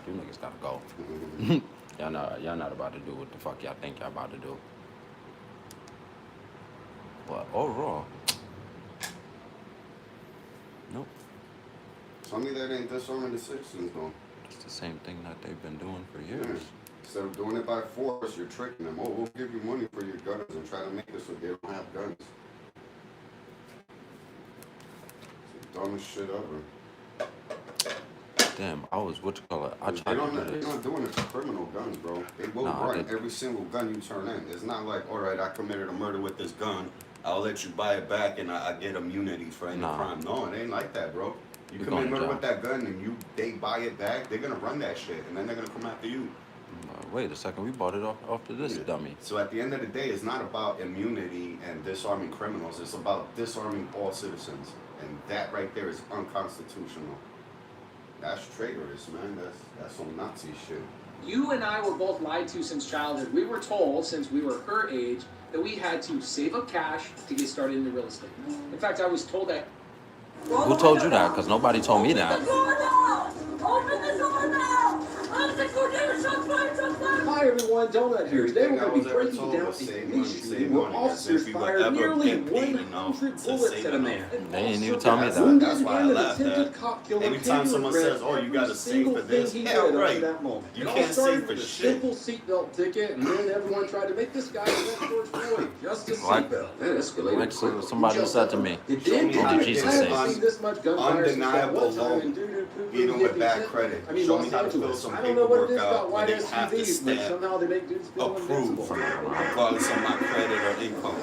You niggas gotta go. Y'all not about to do what the fuck y'all think y'all about to do. But overall, nope. Tell me that ain't disarming the citizens, though. It's the same thing that they've been doing for years. Yeah. Instead of doing it by force, you're tricking them. Oh, we'll give you money for your guns and try to make it so they don't have guns. It's the dumbest shit ever. Damn, I was, what you call it? I tried They're to do this. not doing it for criminal guns, bro. They will run every single gun you turn in. It's not like, all right, I committed a murder with this gun. I'll let you buy it back and I get immunity for any crime. No, it ain't like that, bro. You commit murder with that gun and they buy it back, they're gonna run that shit and then they're gonna come after you. Wait a second, we bought it off to this dummy. So at the end of the day, it's not about immunity and disarming criminals. It's about disarming all citizens, and that right there is unconstitutional. That's traitorous, man. That's some Nazi shit. You and I were both lied to since childhood. We were told, since we were her age, that we had to save up cash to get started into real estate. In fact, I was told that. Who told you that? Because nobody told me that. Open the door now! Open the door now! Hi everyone, Donut here. Today we're going to be breaking down a police shooting where officers fired nearly 100 bullets at a man. They didn't even tell me that. That's why I laughed at. Anytime someone says, "Oh, you got to save for this," yeah, right. You can't save for shit. Simple seatbelt ticket, and then everyone tried to make this guy George Floyd. Just a seatbelt. That escalated. Like somebody said to me, It did. "What did Jesus say?" Undeniable law, even with bad credit. Show me how to fill some paperwork out where they have to stamp approved, regardless of my credit or income.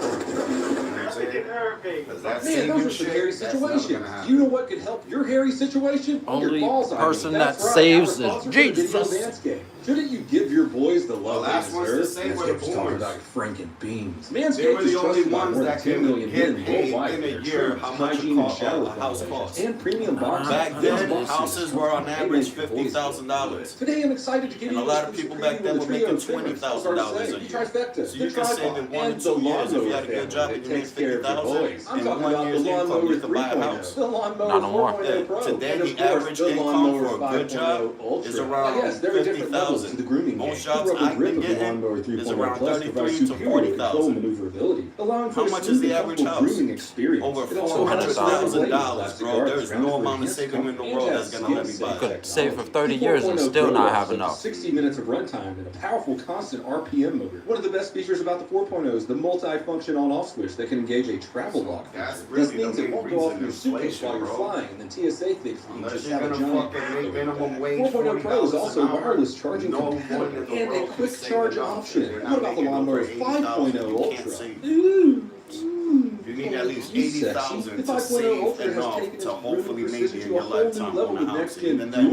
Man, those are some hairy situations. You know what could help your hairy situation? Only your balls, person That's that right. saves is Jesus. Shouldn't you give your boys the love they deserve? Manscaped's talking about Franken beans. They Manscaped were is the only trusted by ones more that than 10 can million get men paid worldwide in a for their year trims, how much hygiene, and a shower house products, costs. and premium boxes. Back then, houses were on average $50,000. Today I'm excited to give And you a lot of people back then were making $20,000 a year. Trifecta, So you can save in 1 to 2 years if you had a good job and you made $50,000. In 1 year's income, you could buy a house. Not no more. Today, the average income for a good job is around $50,000. Most jobs I've been getting is around $33,000 to $40,000. How much is the average house? Over $400,000, bro. There's no amount of saving in the world that's gonna let me buy You could that. save for 30 years and still not have enough. 60 minutes of runtime and a powerful constant RPM motor. One of the best features about the 4.0 is the multi-function on-off switch that can engage a travel lock feature. This means it won't go off your suitcase while you're flying, and then TSA thinks you just have a giant. 4.0 Pro is also wireless charging compatible and a quick charge option. What about the Lawnmower 5.0 Ultra? You need at least $80,000 to save enough to hopefully maybe in your lifetime own a house. Even then,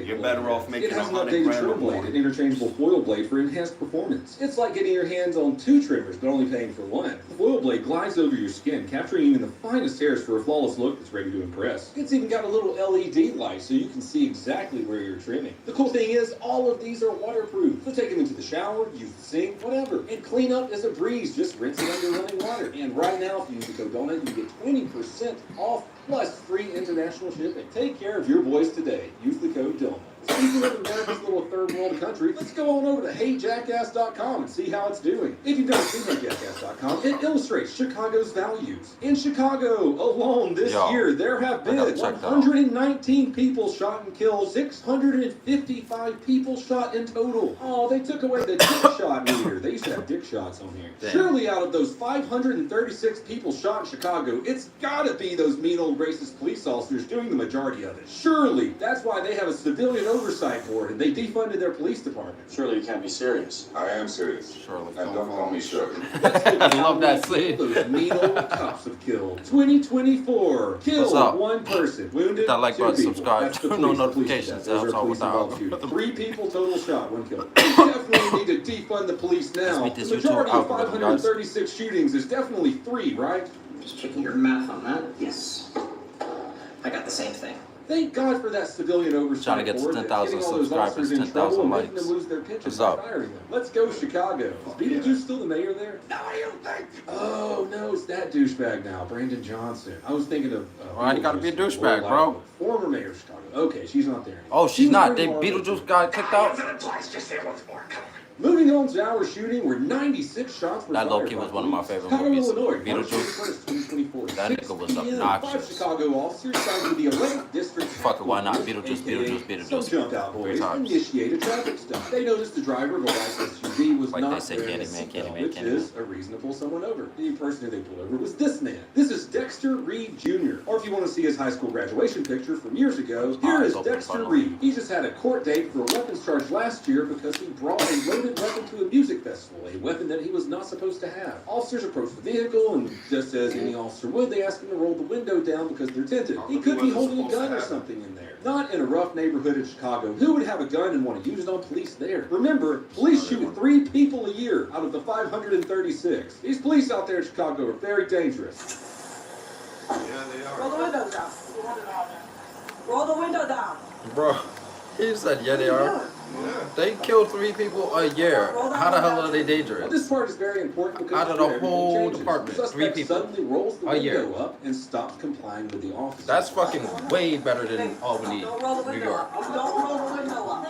you're better off making $100,000 or more. An interchangeable foil blade for enhanced performance. It's like getting your hands on 2 trimmers, but only paying for 1. The foil blade glides over your skin, capturing even the finest hairs for a flawless look that's ready to impress. It's even got a little LED light so you can see exactly where you're trimming. The cool thing is, all of these are waterproof. So take them into the shower, use the sink, whatever. And clean up is a breeze. Just rinse it under running water. And right now, if you use the code DONUT, you get 20% off plus free international shipping. Take care of your boys today. Use the code DONUT. Speaking of America's little third world country, let's go on over to HeyJackass.com and see how it's doing. If you've never seen HeyJackass.com, it illustrates Chicago's values. In Chicago alone this year, there have been 119 people shot and killed, 655 people shot in total. Oh, they took away the dick shot meter. They used to have dick shots on here. Damn. Surely out of those 536 people shot in Chicago, it's gotta be those mean old racist police officers doing the majority of it. Surely. That's why they have a civilian oversight board and they defunded their police department. Surely you can't be serious. I am serious. Surely. And don't call me Shirley. I love that scene. Those mean old cops have killed. 2024. Killed 1 person. Wounded Hit that like 2 button, people. subscribe, That's the turn on police. notifications. Those That's are all police without. involved shooting. 3 people total shot, 1 killed. We definitely need to defund the police now. beat this The majority YouTube of algorithm, guys. 536 shootings is definitely 3, right? Just checking your math on that. Yes. I got the same thing. Thank God for that civilian oversight. Trying to get to 10,000 subscribers, 10,000 likes. Making them lose their pitches What's by up? firing them. Let's go Chicago. Is Beetlejuice still the mayor there? Now you think? Oh no, it's that douchebag now, Brandon Johnson. I was thinking of. Why you gotta be a Beetlejuice, douchebag, bro? Former mayor of Chicago. Okay, she's not there anymore. Oh, she's She was not. pretty They horrible. Beetlejuice got kicked out. Just say once more. Come on. Moving on to our shooting, where 96 shots were That fired. low-key was one of my favorite Chicago, movies. Illinois, Beetlejuice. March 21st, 2024. That 6 nigga was p.m. obnoxious. 5 Chicago officers signed with the 11th District. Fuck it, why not? Beetlejuice, AKA Beetlejuice, Beetlejuice. Some jumped out boys Times. initiate a traffic stop. They noticed the driver of a white SUV was Like not they say, wearing a Candyman, seatbelt, Candyman, which Candyman. is a reason to pull someone over. The person who they pulled over was this man. This is Dexter Reed Jr. Or if you want to see his high school graduation picture from years ago, here is Dexter Reed. He just had a court date for a weapons charge last year because he brought a loaded weapon to a music festival, a weapon that he was not supposed to have. Officers approached the vehicle, and just as any officer would, they asked him to roll the window down because they're tinted. He could be holding a gun or something in there. Not in a rough neighborhood in Chicago. Who would have a gun and want to use it on police there? Remember, police shoot 3 people a year out of the 536. These police out there in Chicago are very dangerous. Yeah, they Roll the are. window down. Roll the window down. Bro, he said, yeah, they are. Yeah. They kill 3 people a year. How the hell are they Well, dangerous? this part is very important because Out of the everything whole changes. department, The 3 suspect people suddenly rolls the a year. window up and stops complying with the officer. That's fucking way better than Albany, Don't roll the New window York. up. Don't roll the window up.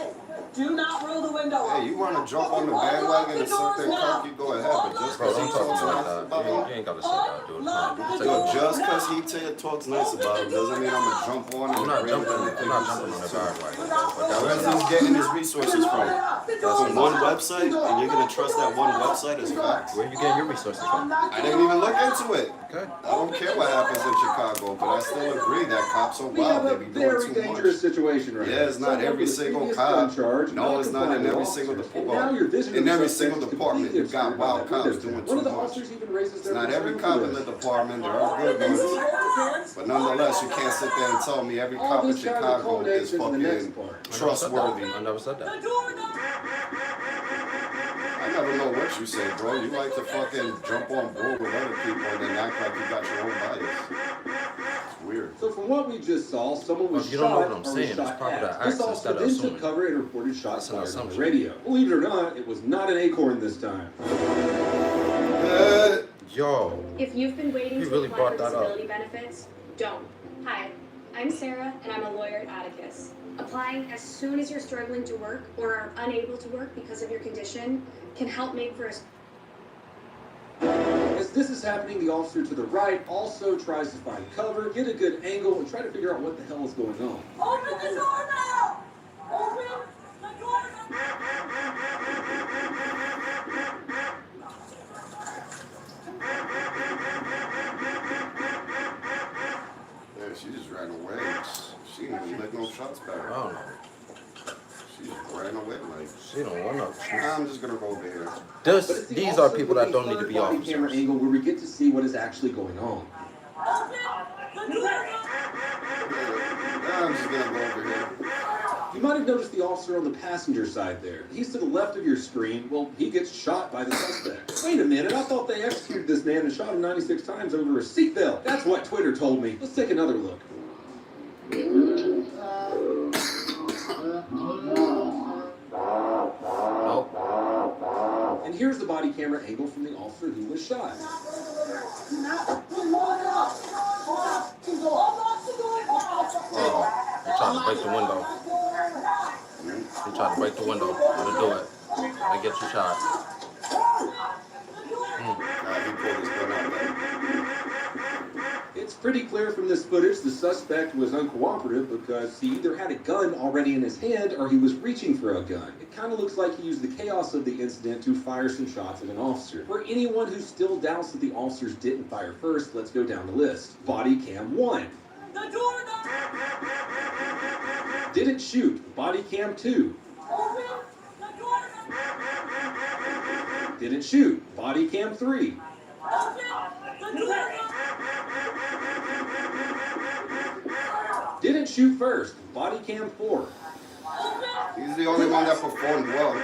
Do not roll the window up. Hey, you want to jump on the bandwagon and sit there and talk, you go ahead. But just Bro, because don't he talk to me talks like nice that. about You him, ain't gotta say that, dude. Nah, yo, just because he talks nice about him doesn't mean I'm going to jump on him. I'm not and jumping. bring I'm not jumping on the guard right now. But that Where's was he getting his resources from? From one website, and you're going to trust that one website as facts? where you getting your resources from? I didn't even look into it. Okay. I don't care what happens in Chicago, but I still agree that cops are We have wild. a They be very doing too dangerous much. situation right now. Yeah, it's not Someone every with a single previous cop. gun charge, No, it's not in complying every with single officers. And department. now your vision In of every suspects single is department, completely you've got obscured by wild that cops window doing tint. too One of the much. officers even raises It's their not every concern cop for in the this. department. There are good ones. But nonetheless, you can't sit there and tell me every All cop in this kind of Chicago culminates is into the next fucking part. trustworthy. I never said that. The door down. I never know what you say, bro. You like to fucking jump on board with other people and then act like you got your own bias. It's weird. So from what we just saw, someone was Well, you don't know shot what I'm or was saying. It's shot probably at. the This accents officer that are then took assuming. cover and reported shots That's an fired on the assumption. radio. Believe it or not, it was not an acorn this time. Yo. If you've been waiting He to really apply brought for that up. disability benefits, don't. Hi, I'm Sarah, and I'm a lawyer at Atticus. Applying as soon as you're struggling to work or are unable to work because of your condition can help make for a As this is happening, the officer to the right also tries to find cover, get a good angle, and try to figure out what the hell is going on. Open the door now. Open the door now. Yeah, she just ran away. She didn't even let no shots back. I don't know. She just ran away like, She don't want to. nah, I'm just gonna go over here. But it's the These are officer people with that the don't need to be third body camera officers. angle where we get to see what is actually going on. Open the door now. Nah, I'm just gonna go over here. You might have noticed the officer on the passenger side there. He's to the left of your screen. Well, he gets shot by the suspect. Wait a minute, I thought they executed this man and shot him 96 times over a seatbelt. That's what Twitter told me. Let's take another look. Nope. And here's the body camera angle from the officer who was shot. Oh, he tried to break the window. He tried to break the window. Gotta do it. Gotta get you shot. Nah, he pulled his gun out there. It's pretty clear from this footage the suspect was uncooperative because he either had a gun already in his hand or he was reaching for a gun. It kind of looks like he used the chaos of the incident to fire some shots at an officer. For anyone who still doubts that the officers didn't fire first, let's go down the list. Body cam 1. The door now. Didn't shoot. Body cam 2. Open the door now. Didn't shoot. Body cam 3. Open the door now. Didn't shoot first. Body cam 4. He's the only one that performed well. The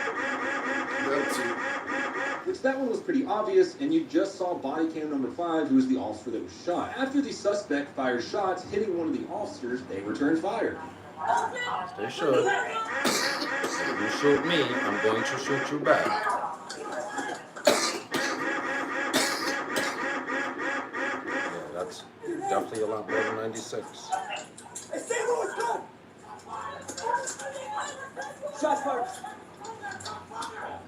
other two, Which that one was pretty obvious, and you just saw body cam number 5, who was the officer that was shot. After the suspect fired shots hitting one of the officers, they returned fire. They should. If you shoot me, I'm going to shoot you back. Yeah, that's definitely a lot more than 96. Hey, St. Louis, go! Shots fired.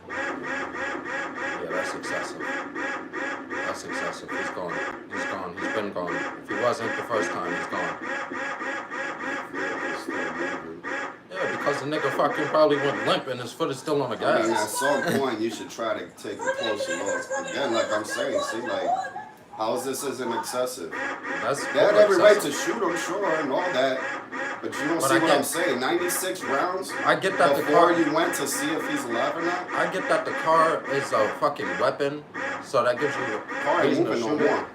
Yeah, that's excessive. That's excessive. He's gone. He's gone. He's been gone. If he wasn't the first time, he's gone. Yeah, because the nigga fucking probably went limp and his foot is still on the gas. I mean, at some point, you should try to take a closer look. Again, like I'm saying, see, like, how is this isn't excessive? That's They had every right to shoot him, sure, and all that. But you don't see what I'm saying. 96 rounds? I get that before you went to see if he's alive or not? I get that the car is a fucking weapon, so that gives you The car ain't moving no more.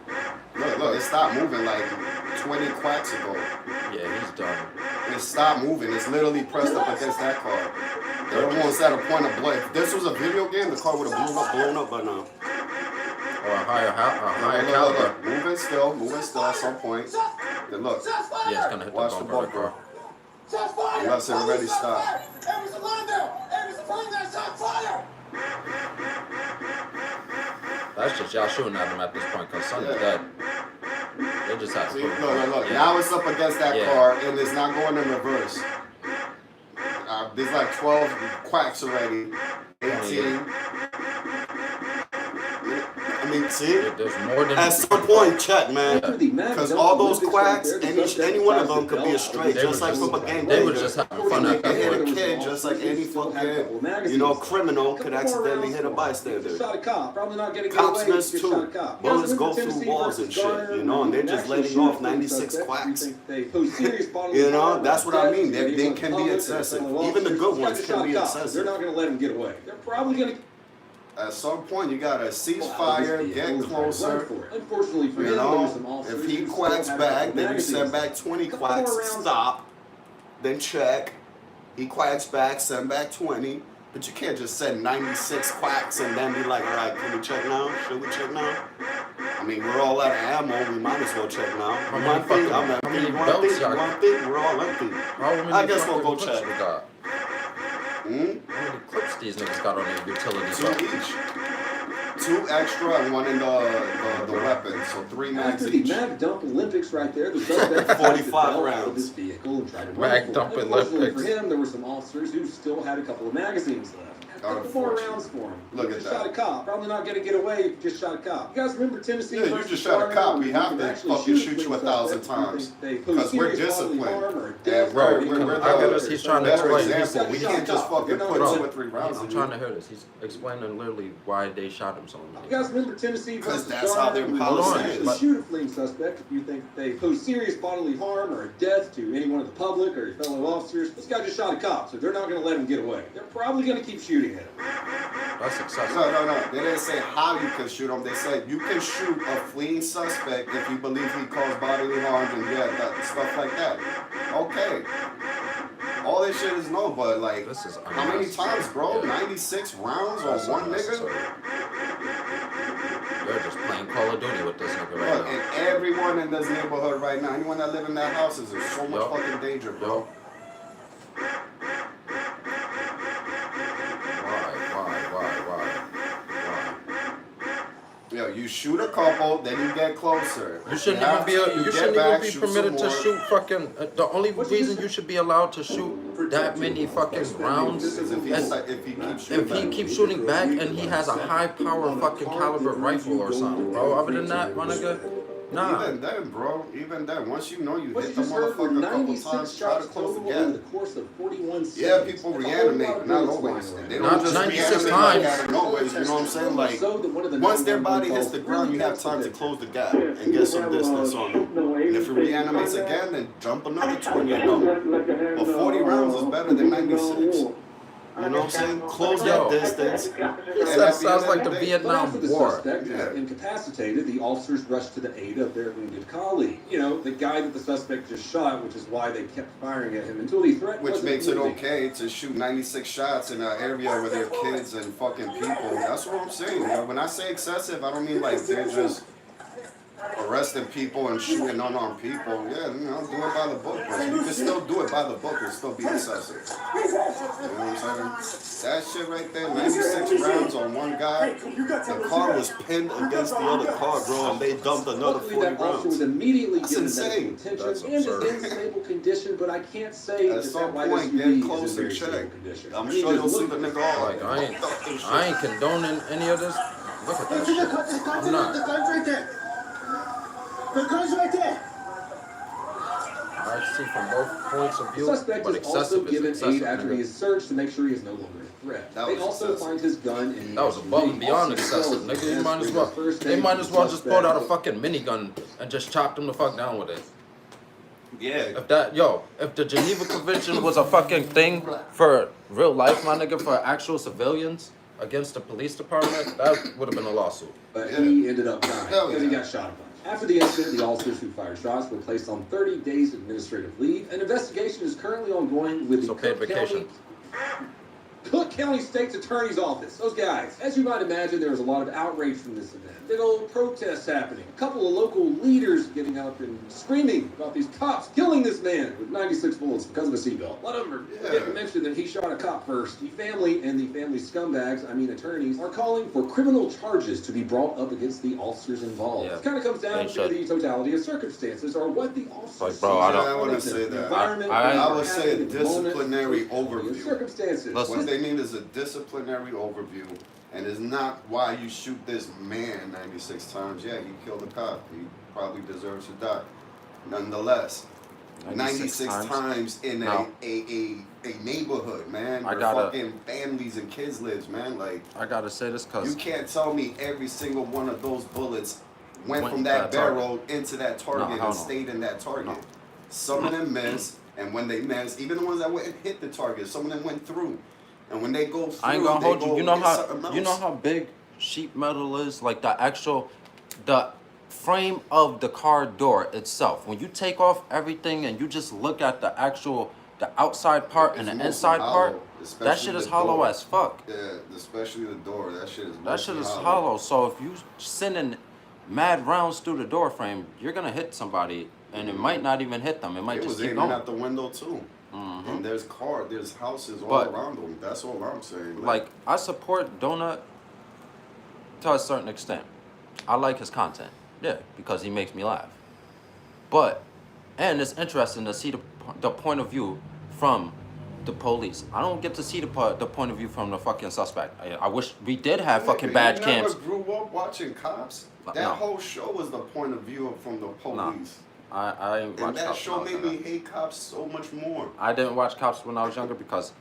Look, it stopped moving like 20 quacks ago. Yeah, he's done. It stopped moving. It's literally pressed up against that car. They're almost at a point of blood. If this was a video game, the car would have blown up by now. Or a higher caliber. Look. Moving still at some point. Then look. Yeah, it's gonna hit Watch the the bumper. bumper. Shots fired! Unless it already stopped. Everyone line there! Everyone's playing that shot fire! That's just y'all shooting at him at this point, because son's dead. They just have to See, put look. Yeah. Now it's up against that car, and it's not going in reverse. There's like 12 quacks already. 18. I mean, see? There's more than At some point, check, man. Yeah. Because all those quacks, any one of them could be a straight, just like from a gang. They were just having fun at They hit that a point. kid just like any fucking, criminal could accidentally hit a bystander. Shot a cop, probably not getting Cops away, miss just too. shot a cop. Bullets go through walls and shit, and they're just letting off 96 quacks. You know, that's what I mean. They can be excessive. Even the good ones can be They're excessive. not going to let him get away. They're probably going to. At some point, you gotta cease fire, get closer. Unfortunately for You him, there know, were some officers if he who still quacks had back, then you magazines. send back 20 quacks, stop, then check. He quacks back, send back 20. But you can't just send 96 quacks and then be like, all right, can we check now? Should we check now? I mean, we're all out of ammo. We might as well check now. How many belts y'all got? We're all empty. I guess we'll go check. How many clips these niggas got on their utility 2 belt? each. 2 extra and 1 in the weapon. So 3 mags After the each. mag dump Olympics right there, the suspect 45 rounds. this vehicle and tried to Mag run dump for it. Unfortunately Olympics. for him, there were some officers who still had a couple of magazines left. A couple more rounds for him. Look He at just shot that. a cop. Probably not going to get away if you just shot a cop. You guys remember Tennessee? Yeah, you versus just shot a Garner? cop. We You have can to actually fucking shoot you police 1,000 suspects who times. think they pose Because we're serious bodily disciplined. harm or And death we're or the I got us, he's trying to better explain. example. We can't just fucking put 2 or 3 rounds I'm in trying you. to hear this. He's explaining literally why they shot him so You many guys remember Tennessee Because versus that's how Garner? their Hold on, policy You is. shoot a fleeing suspect if you think they pose serious bodily harm or death to anyone in the public or your fellow officers. This guy just shot a cop, so they're not going to let him get away. They're probably going to keep shooting at him. That's excessive. No. They didn't say how you can shoot him. They said you can shoot a fleeing suspect if you believe he caused bodily harm and stuff like that. Okay. All this shit is no, but like, This is how many unnecessary. times, bro? Yeah. 96 rounds on That's one unnecessary. nigga? They're just playing Call of Duty with this nigga Look, right and now. everyone in this neighborhood right now, anyone that live in that house is in so much Yup. fucking danger, bro. Why? Yo, you shoot a couple, then you get closer. You shouldn't have even be. to, You get shouldn't back, even be shoot permitted some to more. shoot fucking. The only reason you should be allowed to shoot that many fucking rounds Is is if he keeps shooting. if he keeps shooting back and he has a high power fucking caliber rifle or something, bro. Other than that, my nigga, nah. Even then, bro. Even then, once you know you What hit you the just heard were motherfucker a couple 96 times, try to shots close the total over the gap. course of 41 seconds. Yeah, people That's a whole lot reanimate, of but not bullets always. flying They around. don't Not just 96 reanimate times. like out of nowhere. You know what I'm saying? Like, So that one of the once their 911 body hits calls the ground, you really have time to helps close the gap and get some distance on them. And if it reanimates again, then jump another 20 and know. But 40 rounds is better than 96. You know what I'm saying? Close Yo. that distance. That sounds like the But Vietnam after the War. suspect got incapacitated, the officers rushed to the aid of their wounded colleague. You know, the guy that the suspect just shot, which is why they kept firing at him until the threat Which wasn't makes it moving. okay to shoot 96 shots in an area where there are kids and fucking people. That's what I'm saying. You know, when I say excessive, I don't mean like they're just arresting people and shooting unarmed people. Yeah, you know, do it by the book. But you can still do it by the book and still be excessive. You know what I'm saying? That shit right there, 96 rounds on one guy. The car was pinned against the other car, bro, and they dumped another Luckily, 40 that officer was rounds. immediately That's given insane. medical attention That's and is absurd. in stable condition, but I can't say At that some that point, SUV get is close in and very stable check. condition. I'm I mean, sure you'll just see look the at nigga all Like, I ain't condoning any of this. Look at that shit. I'm not. The gun's right there. The gun's right there. I see from both points of The view, suspect but is also excessive is given excessive. aid after he Nigga. is searched to make sure he is no longer a threat. That They was also excessive. find his gun in the That was SUV. above and beyond Also excessive, sells nigga. You the might as best well. for the first They aid might for as the well just pull out a suspect. fucking minigun and just chop him the fuck down with it. Yeah. If the Geneva Convention was a fucking thing for real life, my nigga, for actual civilians against the police department, that would have been a lawsuit. But Yeah. he ended up dying Hell because he yeah. got shot a bunch. After the incident, the officers who fired shots were placed on 30 days administrative leave. An investigation is currently ongoing with the So paid Cook vacation. Cook County State's Attorney's Office. Those guys. As you might imagine, there was a lot of outrage from this event. Big old protests happening. A couple of local leaders getting up and screaming about these cops killing this man with 96 bullets because of a seatbelt. A lot of them are didn't mention that he shot a cop first. The family and the family scumbags, attorneys, are calling for criminal charges to be brought up against the officers involved. Yeah. It kind of comes down They to should. the totality of circumstances or what the officers Like, bro, I don't- I wouldn't say the that. environment, I would say a the moment, disciplinary the overview. circumstances. Listen. What they need is a disciplinary overview, and it's not why you shoot this man 96 times. Yeah, he killed a cop. He probably deserves to die. Nonetheless, 96 times in No. a neighborhood, man, I where gotta- fucking families and kids lives, man. Like, I gotta say this you because can't tell me every single one of those bullets went Went from into that that target. barrel into that target hell and no. stayed in that target. No. Some of them missed, and when they missed, even the ones that went hit the target, some of them went through. And when they go through, I ain't gonna they hold you. go You know get how something else. big sheet metal is, like the frame of the car door itself. When you take off everything and you just look at the outside part and It's the mostly inside hollow, part, that especially shit is the hollow door. as fuck. Yeah, especially the door. That shit is That shit mostly is hollow. So if you sending mad rounds through the door frame, you're gonna hit somebody, and it might not even hit them. It might It just was keep aiming going. out the window too. Mhm. And there's houses all But- around them. That's all I'm saying. Like, I support Donut to a certain extent. I like his content, yeah, because he makes me laugh. But, and it's interesting to see the point of view from the police. I don't get to see the point of view from the fucking suspect. I wish we did have fucking badge cams. You never grew up watching Cops? That No. whole show was the point of view from the police. I ain't And watched that Cops show when I was made me younger. hate Cops so much more. I didn't watch Cops when I was younger because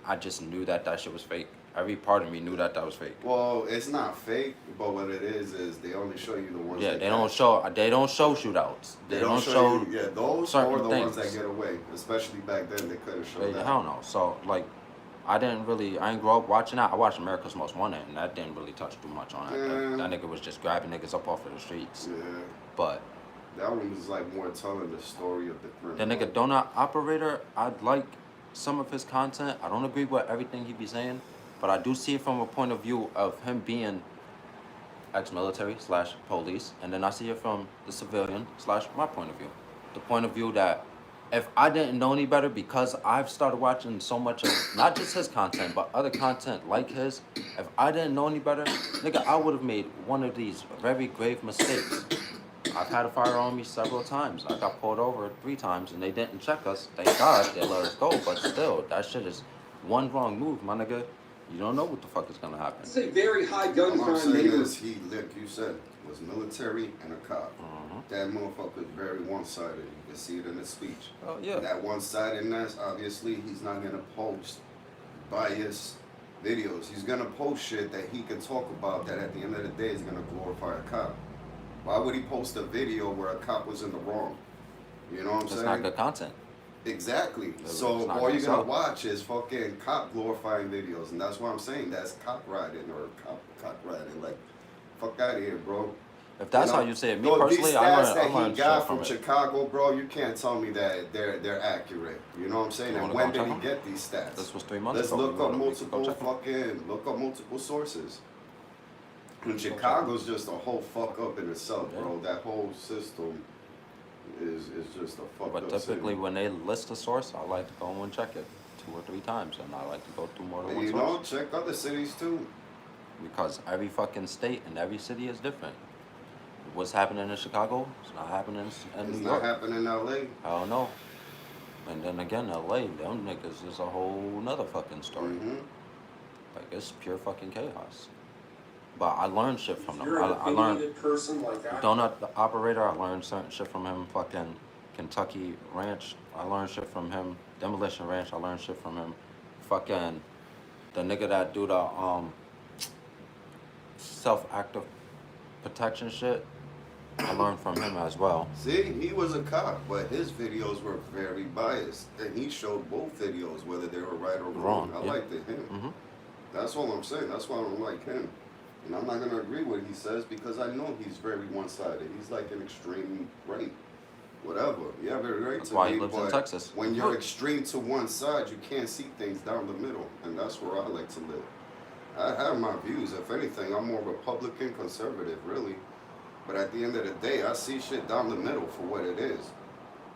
I just knew that shit was fake. Every part of me knew that was fake. Well, it's not fake, but what it is they only show you the ones Yeah, that they don't show shootouts. They don't show you, yeah, those certain are the ones things. that get away. Especially back then, they couldn't show Hey, that. hell no. So, like, I didn't grow up watching that. I watched America's Most Wanted, and that didn't really touch too much on it. Yeah. That nigga was just grabbing niggas up off of the streets. Yeah, But that one was like more telling the story of the the criminal. nigga Donut Operator, I'd like some of his content. I don't agree with everything he be saying, but I do see it from a point of view of him being ex-military/police, and then I see it from the civilian/my point of view. The point of view that if I didn't know any better, because I've started watching so much of not just his content, but other content like his, if I didn't know any better, nigga, I would have made one of these very grave mistakes. I've had a fire on me several times. I got pulled over 3 times and they didn't check us. Thank God they let us go, but still, that shit is one wrong move, my nigga. You don't know what the fuck is gonna happen. It's a very high gun All I'm crime saying neighborhood. is he, like you said, was military and a cop. That motherfucker is very one-sided. You can see it in his speech. Oh, yeah. That one-sidedness, obviously, he's not gonna post biased videos. He's gonna post shit that he can talk about that at the end of the day is gonna glorify a cop. Why would he post a video where a cop was in the wrong? You know what I'm It's saying? not good content. Exactly. It's So not all you're sell. gonna watch is fucking cop glorifying videos, and that's what I'm saying. That's cop riding or cop riding. Like, fuck out of here, bro. If that's You know, how you say it, me those personally, these I stats learned that he shit got from from it. Chicago, bro, you can't tell me that they're accurate. You know what I'm saying? You And wanna when go did he check get these stats? This was 3 months Let's ago. look up We could go multiple check 'em. multiple sources. And Chicago's just a whole fuck up in itself, bro. That whole system is just a fuck But up typically, city. when they list a source, I like to go and check it 2 or 3 times, and I like to go through more than And one you source. know, check other cities too. Because every fucking state and every city is different. What's happening in Chicago, it's not happening in It's New not York. happening in LA. Hell no. And then again, LA, them niggas is a whole nother fucking story. Mm-hmm. Like, it's pure fucking chaos. But I learned shit from If them. you're an I learned opinionated person like I donut the operator. I learned certain shit from him. Fucking Kentucky Ranch. I learned shit from him. Demolition Ranch. I learned shit from him. Fucking the nigga that do the self-active protection shit. I learned from him as well. See, he was a cop, but his videos were very biased, and he showed both videos whether they were right or wrong. I Yeah. liked him. Mm-hmm. That's all I'm saying. That's why I don't like him. And I'm not gonna agree with what he says because I know he's very one-sided. He's like an extreme right. Whatever. You have every right That's to why be, he lives in but Texas. when you're extreme to one side, you can't see things down the middle, and that's where I like to live. I have my views. If anything, I'm more Republican, conservative, really. But at the end of the day, I see shit down the middle for what it is.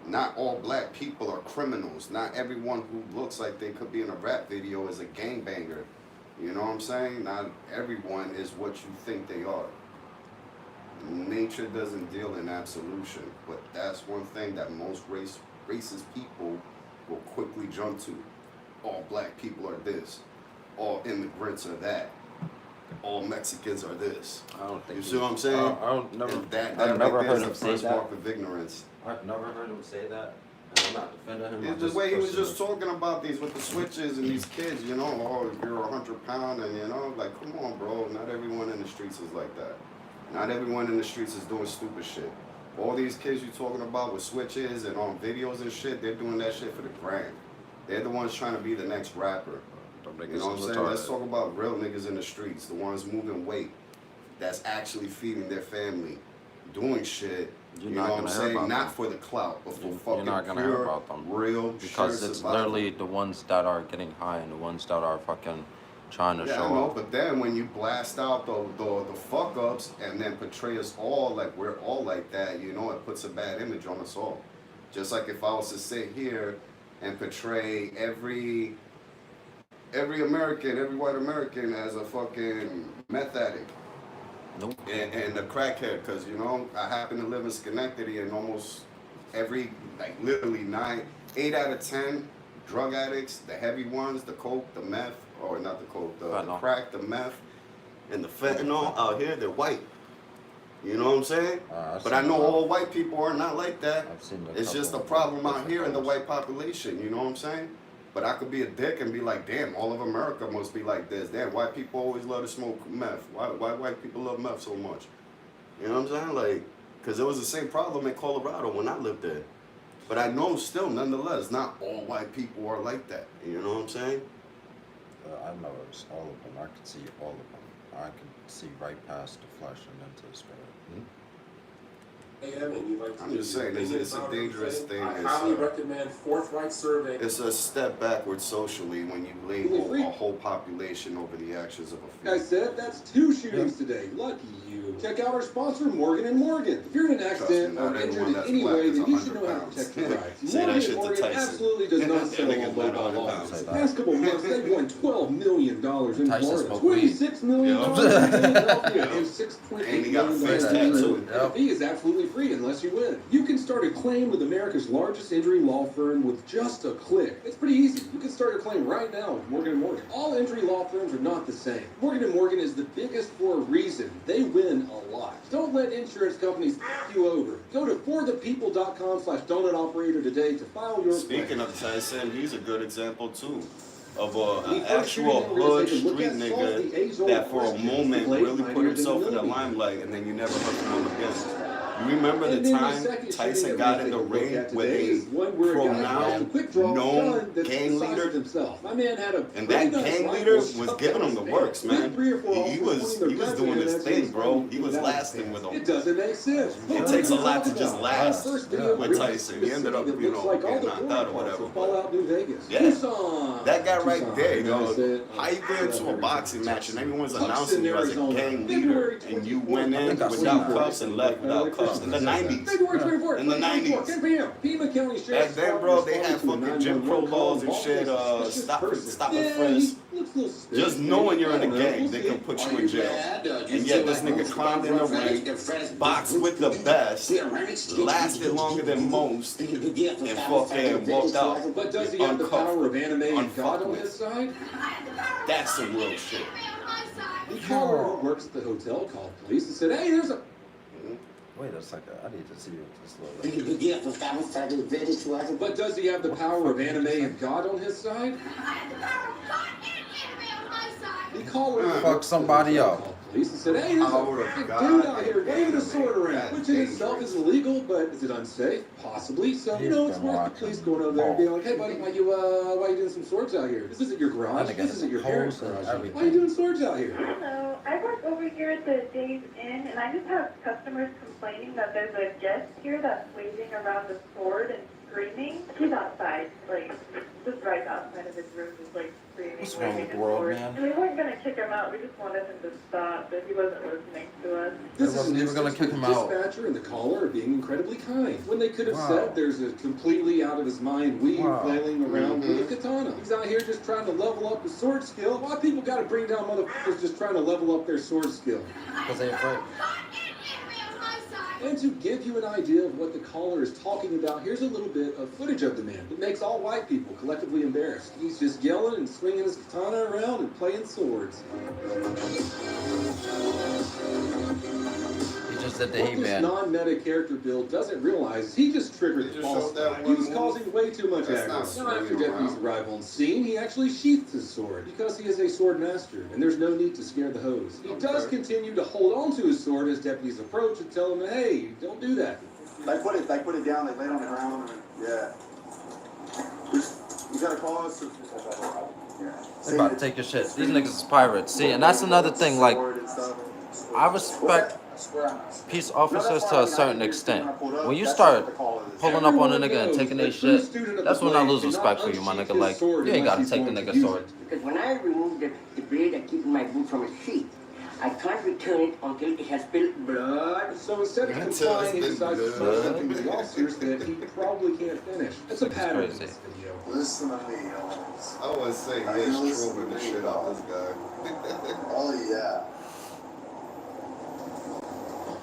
Not all black people are criminals. Not everyone who looks like they could be in a rap video is a gangbanger. You know what I'm saying? Not everyone is what you think they are. Nature doesn't deal in absolution, but that's one thing that most racist people will quickly jump to. All black people are this. All immigrants are that. All Mexicans are this. I don't think You see what I'm saying? I don't never. And that I've right never there heard is him the say first that. mark of ignorance. I've never heard him say that. And I'm not defending him. It's the way he was just talking about these with the switches and these kids, you know, oh, you're 100 pound and you know, like, come on, bro. Not everyone in the streets is like that. Not everyone in the streets is doing stupid shit. All these kids you talking about with switches and on videos and shit, they're doing that shit for the brand. They're the ones trying to be the next rapper. You know what I'm saying? Let's talk about real niggas in the streets, the ones moving weight, that's actually feeding their family, doing shit. You know what I'm saying? Not for the clout, but for fucking You're not gonna pure, hear about them. real Because sheer it's survival. literally the ones that are getting high and the ones that are fucking trying to Yeah, show I know, off. but then when you blast out the fuck ups and then portray us all like we're all like that, you know, it puts a bad image on us all. Just like if I was to sit here and portray every American, every white American as a fucking meth addict. Nope. And a crackhead, because, you know, I happen to live in Schenectady and almost every, like literally 8 out of 10 drug addicts, the heavy ones, the coke, the meth, or not the coke, the crack, the meth, and the fentanyl out here, they're white. You know what I'm saying? But I know all white people are not like that. It's just a problem out here in the white population, you know what I'm saying? But I could be a dick and be like, damn, all of America must be like this. Damn, white people always love to smoke meth. Why white people love meth so much? You know what I'm saying? Like, because it was the same problem in Colorado when I lived there. But I know still, nonetheless, not all white people are like that. You know what I'm saying? I know it's all of them. I can see all of them. I can see right past the flesh and into the spirit. Hey, Evan, you'd like to I'm just saying, it's a dangerous thing. I highly recommend Forthright Survey. It's a step backward socially when you label a whole population over the actions of a few. I said that's 2 shootings today. Lucky you. Check out our sponsor, Morgan & Morgan. If you're in an accident or injured in any way, then you should know how to protect your rights. Morgan & Morgan absolutely does not settle on low-ball lawsuits. The past couple months, they've won $12 million in Florida, $26 million in Philadelphia, and $6.8 million. The fee is absolutely free unless you win. You can start a claim with America's largest injury law firm with just a click. It's pretty easy. You can start a claim right now with Morgan & Morgan. All injury law firms are not the same. Morgan & Morgan is the biggest for a reason. They win a lot. Don't let insurance companies f you over. Go to forthepeople.com/donutoperator today to file your Speaking claim. of Tyson, he's a good example too of an actual hood street nigga that for a moment really put himself in the limelight and then you never heard from him again. Remember the time Tyson got in the ring with a pronounced known gang leader? My man had a And that gang leader was giving him the works, man. He was doing his thing, bro. He was lasting with him. It doesn't make sense. It takes a lot to just last with Tyson. He ended up, getting knocked out or whatever. But yeah, that guy right there, yo. How you go into a boxing match and everyone's announcing you as a gang leader and you went in without cuffs and left without cuffs in the 90s? In the 90s. Back then, bro, they had fucking Jim Crow laws and shit, stop and frisk. Just knowing you're in a gang, they can put you in jail. And yet this nigga climbed in the ring, boxed with the best, lasted longer than most, and fucking walked out But does he have the power of anime and God on his side? That's some real shit. The caller who works at the hotel called police and said, hey, there's a... Wait a second, I need to see this little. But does he have the power of anime and God on his side? The caller Fuck somebody up. Police and said, hey, there's a dude out here waving a sword around, which in itself is illegal, but is it unsafe? Possibly. So, it's worth the police going over there and being like, hey, buddy, why you doing some swords out here? This isn't your garage. This isn't your parents' garage. Why are you doing swords out here? Hello, I work over here at the Days Inn, and I just have customers complaining that there's a guest here that's waving around a sword and screaming. He's outside, just right outside of his room, just screaming. What's wrong with the waving a world, sword. man? And we weren't gonna kick him out. We just wanted him to stop, but he wasn't listening to us. This wasn't is even gonna kick him out. The dispatcher and the caller are being incredibly kind. When they could have said there's a completely out of his mind weed flailing around with a katana. He's out here just trying to level up his sword skill. Why people gotta bring down motherfuckers just trying to level up their sword skill? Because they're afraid. And to give you an idea of what the caller is talking about, here's a little bit of footage of the man that makes all white people collectively embarrassed. He's just yelling and swinging his katana around and playing swords. He just said the What He-Man. this non-meta character build doesn't realize is he just triggered the false spike. He was causing way too much aggro. Now after Deputy's arrival on scene, he actually sheathed his sword because he is a sword master, and there's no need to scare the hose. He does continue to hold on to his sword as deputies approach and tell him, hey, don't do that. Put it down, lay it on the ground, yeah. You gotta call us. They about to take your shit. These niggas is pirates. See, and that's another thing, I respect peace officers to a certain extent. When you start pulling up on a nigga and taking their shit, that's when I lose respect for you, my nigga. You ain't gotta take the nigga's sword. Because when I remove the blade I keep in my boot from a sheath, I can't return it until it has spilled blood. So instead of complying, he decides to throw something to the officers that he probably can't finish. It's a pattern in this video. Listen to me, I would say he's trolling the shit out of this guy. Oh, yeah.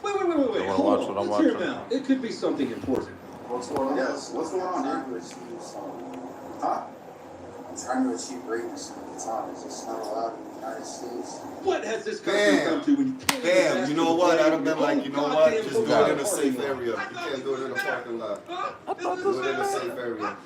Wait. Hold on. Let's hear him out. It could be something important. What's going on? Yes, what's going on, dude? Huh? I'm trying to achieve greatness in the time. It's just not allowed in the United States. What has this country come to when you can't you know what? I'd have been like, you know what? Just do it in a safe area. You can't do it in a parking lot. Do it in a safe area.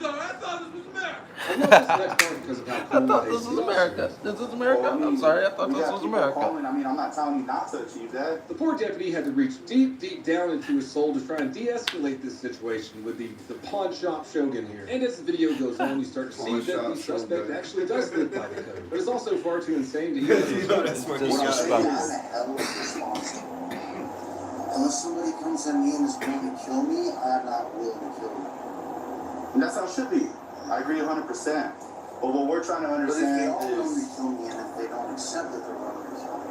I love this next part because of how cool I thought this was America. This is America? I'm sorry, I thought this was America. I'm not telling you not to achieve that. The poor deputy had to reach deep down into his soul to try and de-escalate this situation with the pawn shop shogun here. And as the video goes on, you start to see that the suspect actually does live by the code. But it's also far too insane to use. That's what he's got. Unless somebody comes at me and is going to kill me, I'm not willing to kill you. And that's how it should be. I agree 100%. But what we're trying to understand is... But if they all come to kill me and if they don't accept that they're going to kill me...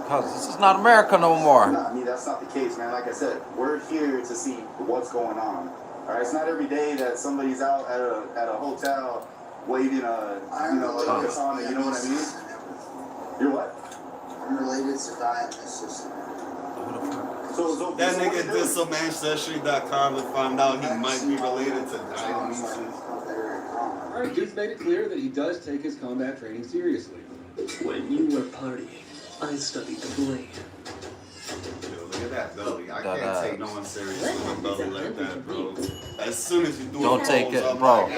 Because this is not America no more. No, I mean, that's not the case, man. Like I said, we're here to see what's going on. All right, it's not every day that somebody's out at a hotel waving a katana, you know what I mean? You're what? I'm related to Diane, sister. So That nigga did some Ancestry.com to find out he might be related to Dionysus. Alright, Duke's made it clear that he does take his combat training seriously. When you were partying, I studied the blade. Look at that belly. I can't take no one serious with a belly like that, bro. As soon as you do Don't take it, bro.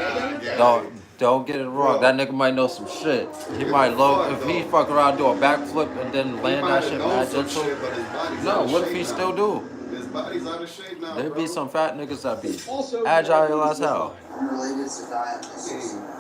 Don't get it wrong. That nigga might know some shit. He might if he fuck around, do a backflip and then land that shit mad gentle. No, what if he still do? His body's out of shape now, There bro. be some fat niggas that be Also, agile as hell. Related to dialysis.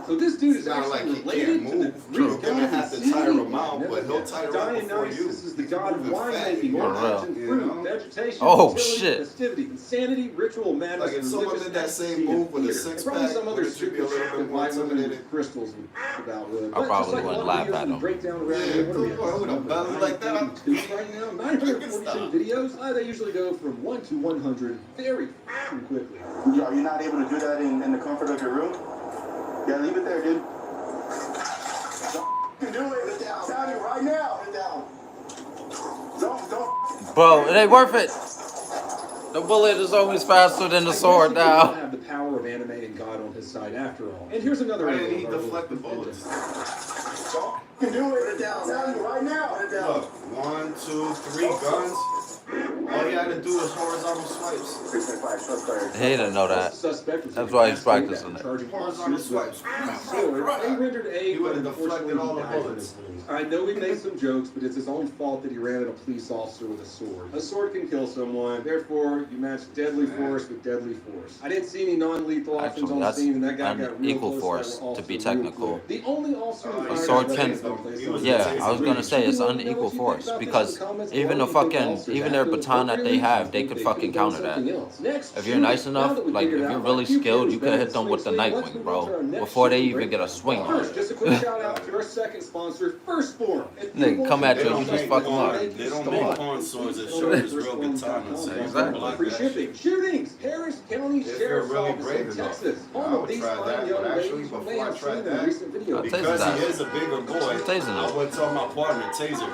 So this dude is It's not actually like he related can't to the move. Greek You're gonna god have to Infinity. tire him out, Never but he'll guessed. tire out before you. Dionysus is the god of moving fat, winemaking, you know? origin, You fruit, know? vegetation, Oh, fertility, shit. festivity, insanity, ritual, madness, Like if someone religious did that same ecstasy, move with a theater. six And probably pack, some other wouldn't you be a stupid little shit bit that more white women with intimidated? crystals would about would. I probably just like wouldn't a lot laugh of at videos him. break down around Yeah, here. What are we cool. at? With a belly like that, I'm- 942 right now. 942 Stop. videos. They usually go from 1 to 100 very fucking quickly. Are you not able to do that in the comfort of your room? Yeah, leave it there, dude. Don't do it. Put it down. Tell you right now. Put it down. Don't. Bro, it ain't worth it. The bullet is always faster than the sword I guess he doesn't now. have the power of anime and God on his side after all. And here's another Why didn't angle he of our deflect the little bullets? Don't do it. Put it down. Tell you right now. Put it down. Look, 1, 2, 3 guns. All you had to do is horizontal swipes. 3.5 short fire. He didn't know that. Suspect was That's in why he's fast practicing combat, it. charging Horizontal officers with swipes. sword. They rendered A, He would've but deflected unfortunately all the he died from bullets. his wounds. I know we made some jokes, but it's his own fault that he ran at a police officer with a sword. A sword can kill someone, therefore you match deadly force with deadly force. I didn't see any non-lethal options Actually, on the that's scene, and that guy an got real equal close. force, That were to be also real technical. quick. The only officer who The fired sword his can- weapon was placed on Yeah, the I was gonna say it's unequal force because even the fucking even their baton that they have, they could fucking counter that. If you're nice enough, like if you're really skilled, you could hit them with the Nightwing, bro, before they even get a swing on First, it. just a quick shout out to our second sponsor, First Form. Nigga, come at They you, don't you just make fuck them up. pawn. They don't make pawn swords that show his real katanas. Exactly. Free shipping, shootings, Harris County If Sheriff's you're really Office brave in enough. Texas. I Home of would these try fine that, young but actually, ladies you may before I have tried seen in that, recent videos. Because that. he is a bigger boy, Tasing I him. would tell my partner, taser.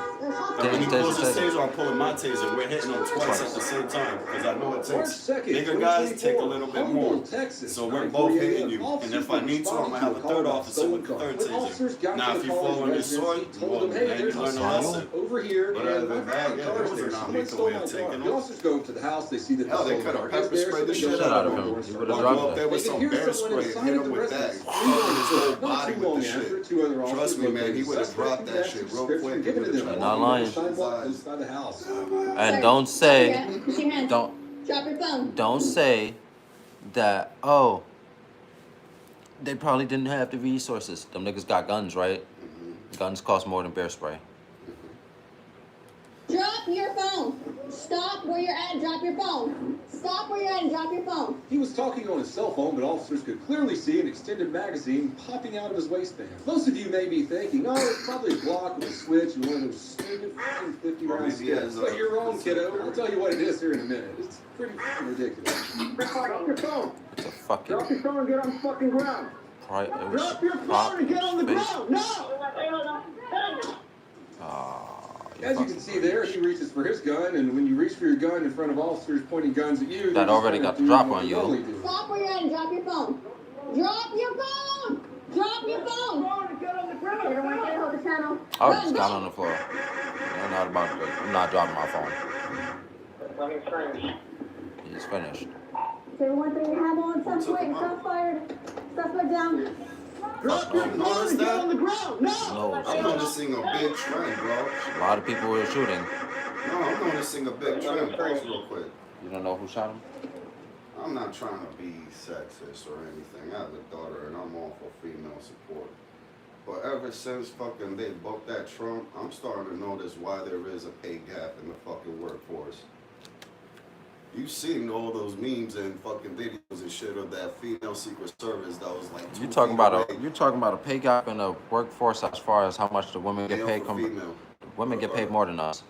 But when he pulls his taser, I'm pulling my taser. We're hitting him twice at the same time because I know it March takes 2nd, bigger guys take a little bit more. Humboldt, Texas. So we're both 9:48 hitting you. Officers And if I need to, I'm gonna have a third officer with the third When officers taser. got Now, to if the you fall college on your residence, sword, he told well, them, hey, then you there's a learn a house lesson. over here, But and other than look, that, the yeah, car's there was there. a Someone non-lethal stole way my of car. taking The them. officers go to the house, they see that Hell, the they stolen could car have is pepper there, so sprayed the they shit go out of to the him. door and start Would've Or dropped go up there it. with They some could hear bear someone spray, inside hit the him with that, residence. cover his whole Not body too with long the after, shit. 2 other officers Trust me, man, he located would have suspect dropped that and shit asked real description quick. given to them You're while not they were on lying. the sidewalk outside the house. And don't say, Push your hands. don't Drop your phone. don't say that. Oh, they probably didn't have the resources. Them niggas got guns, right? Guns cost more than bear spray. Drop your phone. Stop where you're at and drop your phone. Stop where you're at and drop your phone. He was talking on his cell phone, but officers could clearly see an extended magazine popping out of his waistband. Most of you may be thinking, oh, it's probably a Glock with a switch and one of those stupid fucking 50-round skids. But you're wrong, kiddo. I'll tell you what it is here in a minute. It's pretty fucking ridiculous. Drop your phone. It's a fucking Drop your phone and get on the fucking ground. Drop your phone and get on the ground. No! As you can see there, he reaches for his gun, and when you reach for your gun in front of officers pointing guns at you, That already got the drop on you. Stop where you're at and drop your phone. Drop your phone. Drop your phone. Get on the ground. You don't want to get hold of the channel. I just got on the floor. I'm not about to. I'm not dropping my phone. He's finished. Say one thing you have on. Suspect. Stop fired. Suspect down. Drop your phone and get on the ground. No! No, I'm noticing a big trend, bro. a lot of people were shooting. No, I'm noticing a big trend. Pause real quick. You don't know who shot him? I'm not trying to be sexist or anything. I have a daughter and I'm all for female support. But ever since fucking they booked that Trump, I'm starting to notice why there is a pay gap in the fucking workforce. You've seen all those memes and fucking videos and shit of that female Secret Service that was like You're talking about a pay gap in the workforce as far as how much the women get male paid. for female. Women get paid more than us.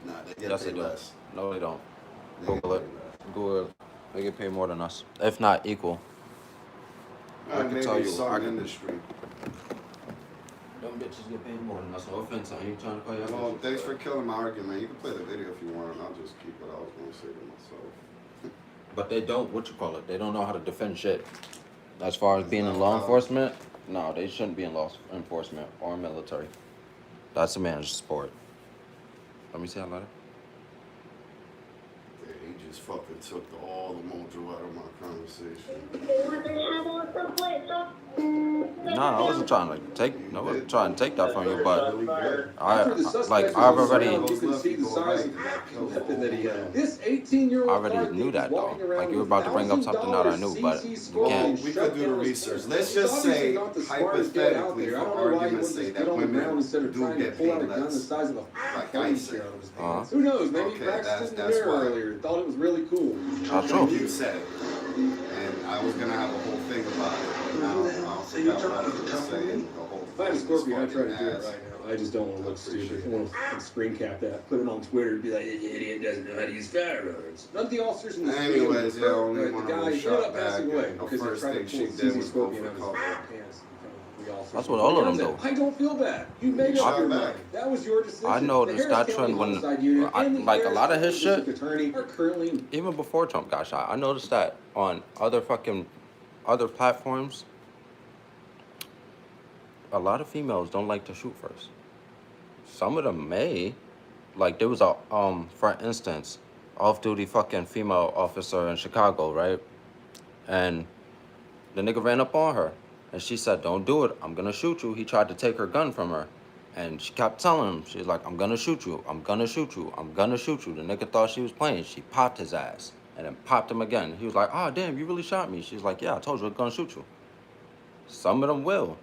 Nah, they get Yes, they paid do. less. No, they don't. They get Google it. paid less. Google it. They get paid more than us, if not equal. I can Maybe tell you. some I can. industry. Them bitches get paid more than us. No offense, I ain't trying to call you. Well, thanks for killing my argument. You can play the video if you want, and I'll just keep what I was going to say to myself. But they don't. What you call it? They don't know how to defend shit. As far as being in law enforcement, no, they shouldn't be in law enforcement or military. That's a managed sport. Let me see how letter. Yeah, he just just fucking took all the mojo out of my conversation. Nah, I wasn't trying to take that from you, but After the suspect I've was already found, you can see the size of the weapon that he had. This 18-year-old I already knew that though. Like you were about to bring up something that I knew, but you can't. We could do the research. Let's just say, hypothetically, for argument's sake, that women do get paid less. Like I said. Who knows? Maybe he practiced in the mirror earlier. Thought it was really cool. That's true. You said it. And I was gonna have a whole thing about it, but now I'll forget what I was gonna say. If I had a Scorpion, I'd try to do it right now. I just don't want to look stupid. I want to screen cap that, put it on Twitter, and be like, this idiot doesn't know how to use firearms. None of the officers in the anyways, yeah, only one the guy ended up passing away because he first tried to thing she pull did CZ was go Scorpion for out of cover. his pants. That's what all of them do. I don't feel bad. You made up your mind. That was your decision. I noticed that trend when, like a lot of his shit, even before Trump got shot, I noticed that on other platforms, a lot of females don't like to shoot first. Some of them may, like there was a, for instance, off-duty fucking female officer in Chicago, right? And the nigga ran up on her. And she said, don't do it. I'm going to shoot you. He tried to take her gun from her. And she kept telling him, she's like, I'm going to shoot you. I'm going to shoot you. I'm going to shoot you. The nigga thought she was playing. She popped his ass and then popped him again. He was like, oh, damn, you really shot me. She's like, yeah, I told you I'm going to shoot you. Some of them will.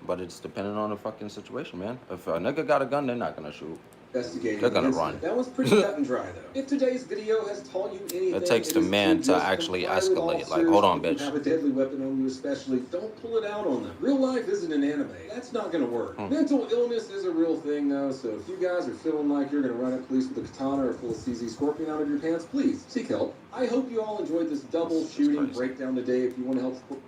But it's depending on the fucking situation, man. If a nigga got a gun, they're not going to shoot. They're gonna run. That was pretty cut and dry, though. If today's video has taught you anything, it takes the man to actually escalate. Like, hold on, bitch. Have a deadly weapon on you, especially. Don't pull it out on them. Real life isn't an anime. That's not gonna work. Mental illness is a real thing, though. So if you guys are feeling like you're gonna run at police with a katana or full of CZ Scorpion out of your pants, please seek help. I hope you all enjoyed this double shooting breakdown today. If you want to help support.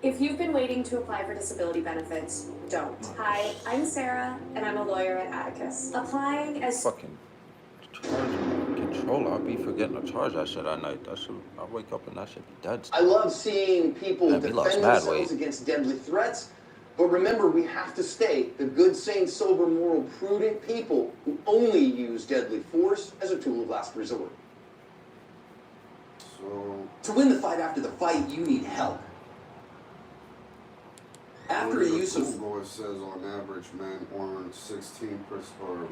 If you've been waiting to apply for disability benefits, don't. Hi, I'm Sarah, and I'm a lawyer at Atticus. Applying as... Fucking controller. I'll be forgetting to charge that shit at night. I wake up and that shit be dead. I love seeing people defend themselves against deadly threats. But remember, we have to stay the good, sane, sober, moral, prudent people who only use deadly force as a tool of last resort. So... To win the fight after the fight, you need help. After the use of Google, it says on average men earn 16%, or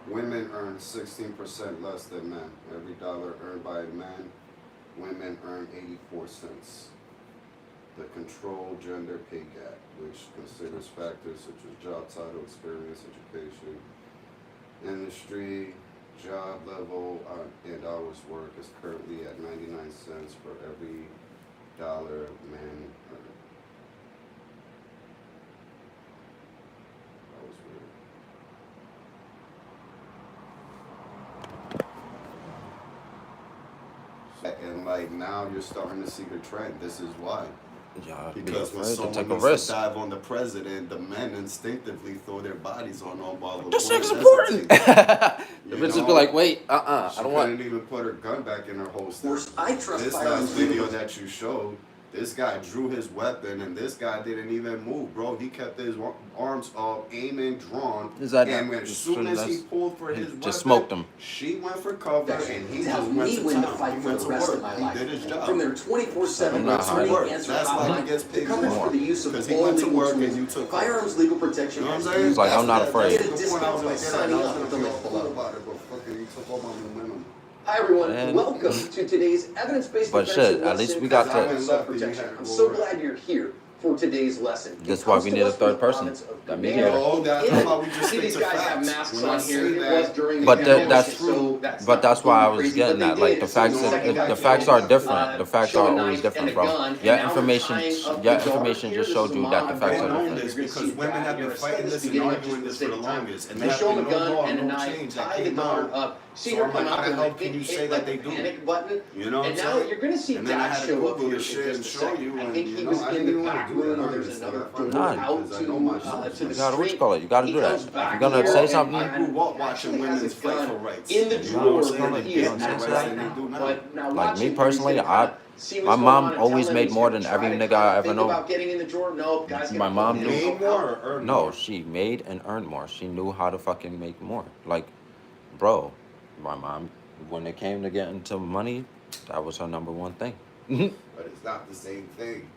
women earn 16% less than men. Every dollar earned by men, women earn 84 cents. The controlled gender pay gap, which considers factors such as job title, experience, education, industry, job level, and hours work, is currently at 99 cents for every dollar men earn. And like now you're starting to see the trend. This is why. Yeah, because when someone needs to dive on the president, the men instinctively throw their bodies on him while the this is important. The bitch just be like, wait, I don't want. She couldn't even put her gun back in her holster. I trust this last video that you showed, this guy drew his weapon, and this guy didn't even move, bro. He kept his arms up, aiming, drawn. And as soon as he pulled for his weapon, just smoked him. She went for cover, and he just went to town. He went to work. He did his job. From their 24/7 attorney answer hotline, the coverage for the use of all legal tools, firearms legal protection. He's like, I'm not afraid. Get a discount by signing up with the link below. Hi everyone, welcome to today's evidence-based but shit, at least we got to. Self-protection. I'm so glad you're here. for today's lesson. That's why we need a third person. That mediator. That's why we just See stick these to guys have facts. masks When I on say here. It that- was during the But pandemic, that's so that's But not that's why I was crazy, getting but at. they Like did. the So facts, the second guy the facts killed, are different. The facts show are a always knife and different, a bro. gun, Your and now we're information, tying up your the dog information here. just This showed is a you mom that the and facts dad. are known different. this You're gonna because see women that have here. been fighting this and Beginning of arguing just this the for the same time. longest. And They there show have him a been no gun law, and a no knife, change that tie the came daughter out. up. See So her I'm like, come how out the with hell a can big you say hit, that like they a do? panic button. You know what And I'm now saying? you're gonna see And then I Dad had to show up Google here this in shit and just a show second. you. I And think you he know, was I in didn't the even want back to do room that. where there's honestly. another I find door it out because I know my shit. to You the gotta, what you street. call it? You gotta He do comes that. If back you're gonna here say and something, I grew up watching actually has women's a fight gun for rights. in the You know drawer what I'm saying? where They he is get more at rights right than they now. do now. But now like watch me him here. He's personally, gonna kinda see my what's going mom on and always tell him made he's more gonna than try every to nigga kinda I ever think known. about getting in the drawer. No, guy's My gonna mom put knew. his Made more or earned No, more? she made and earned more. She knew how to fucking make more. Like, bro, my mom, when it came to getting to money, that was her number one thing. But it's not the same thing.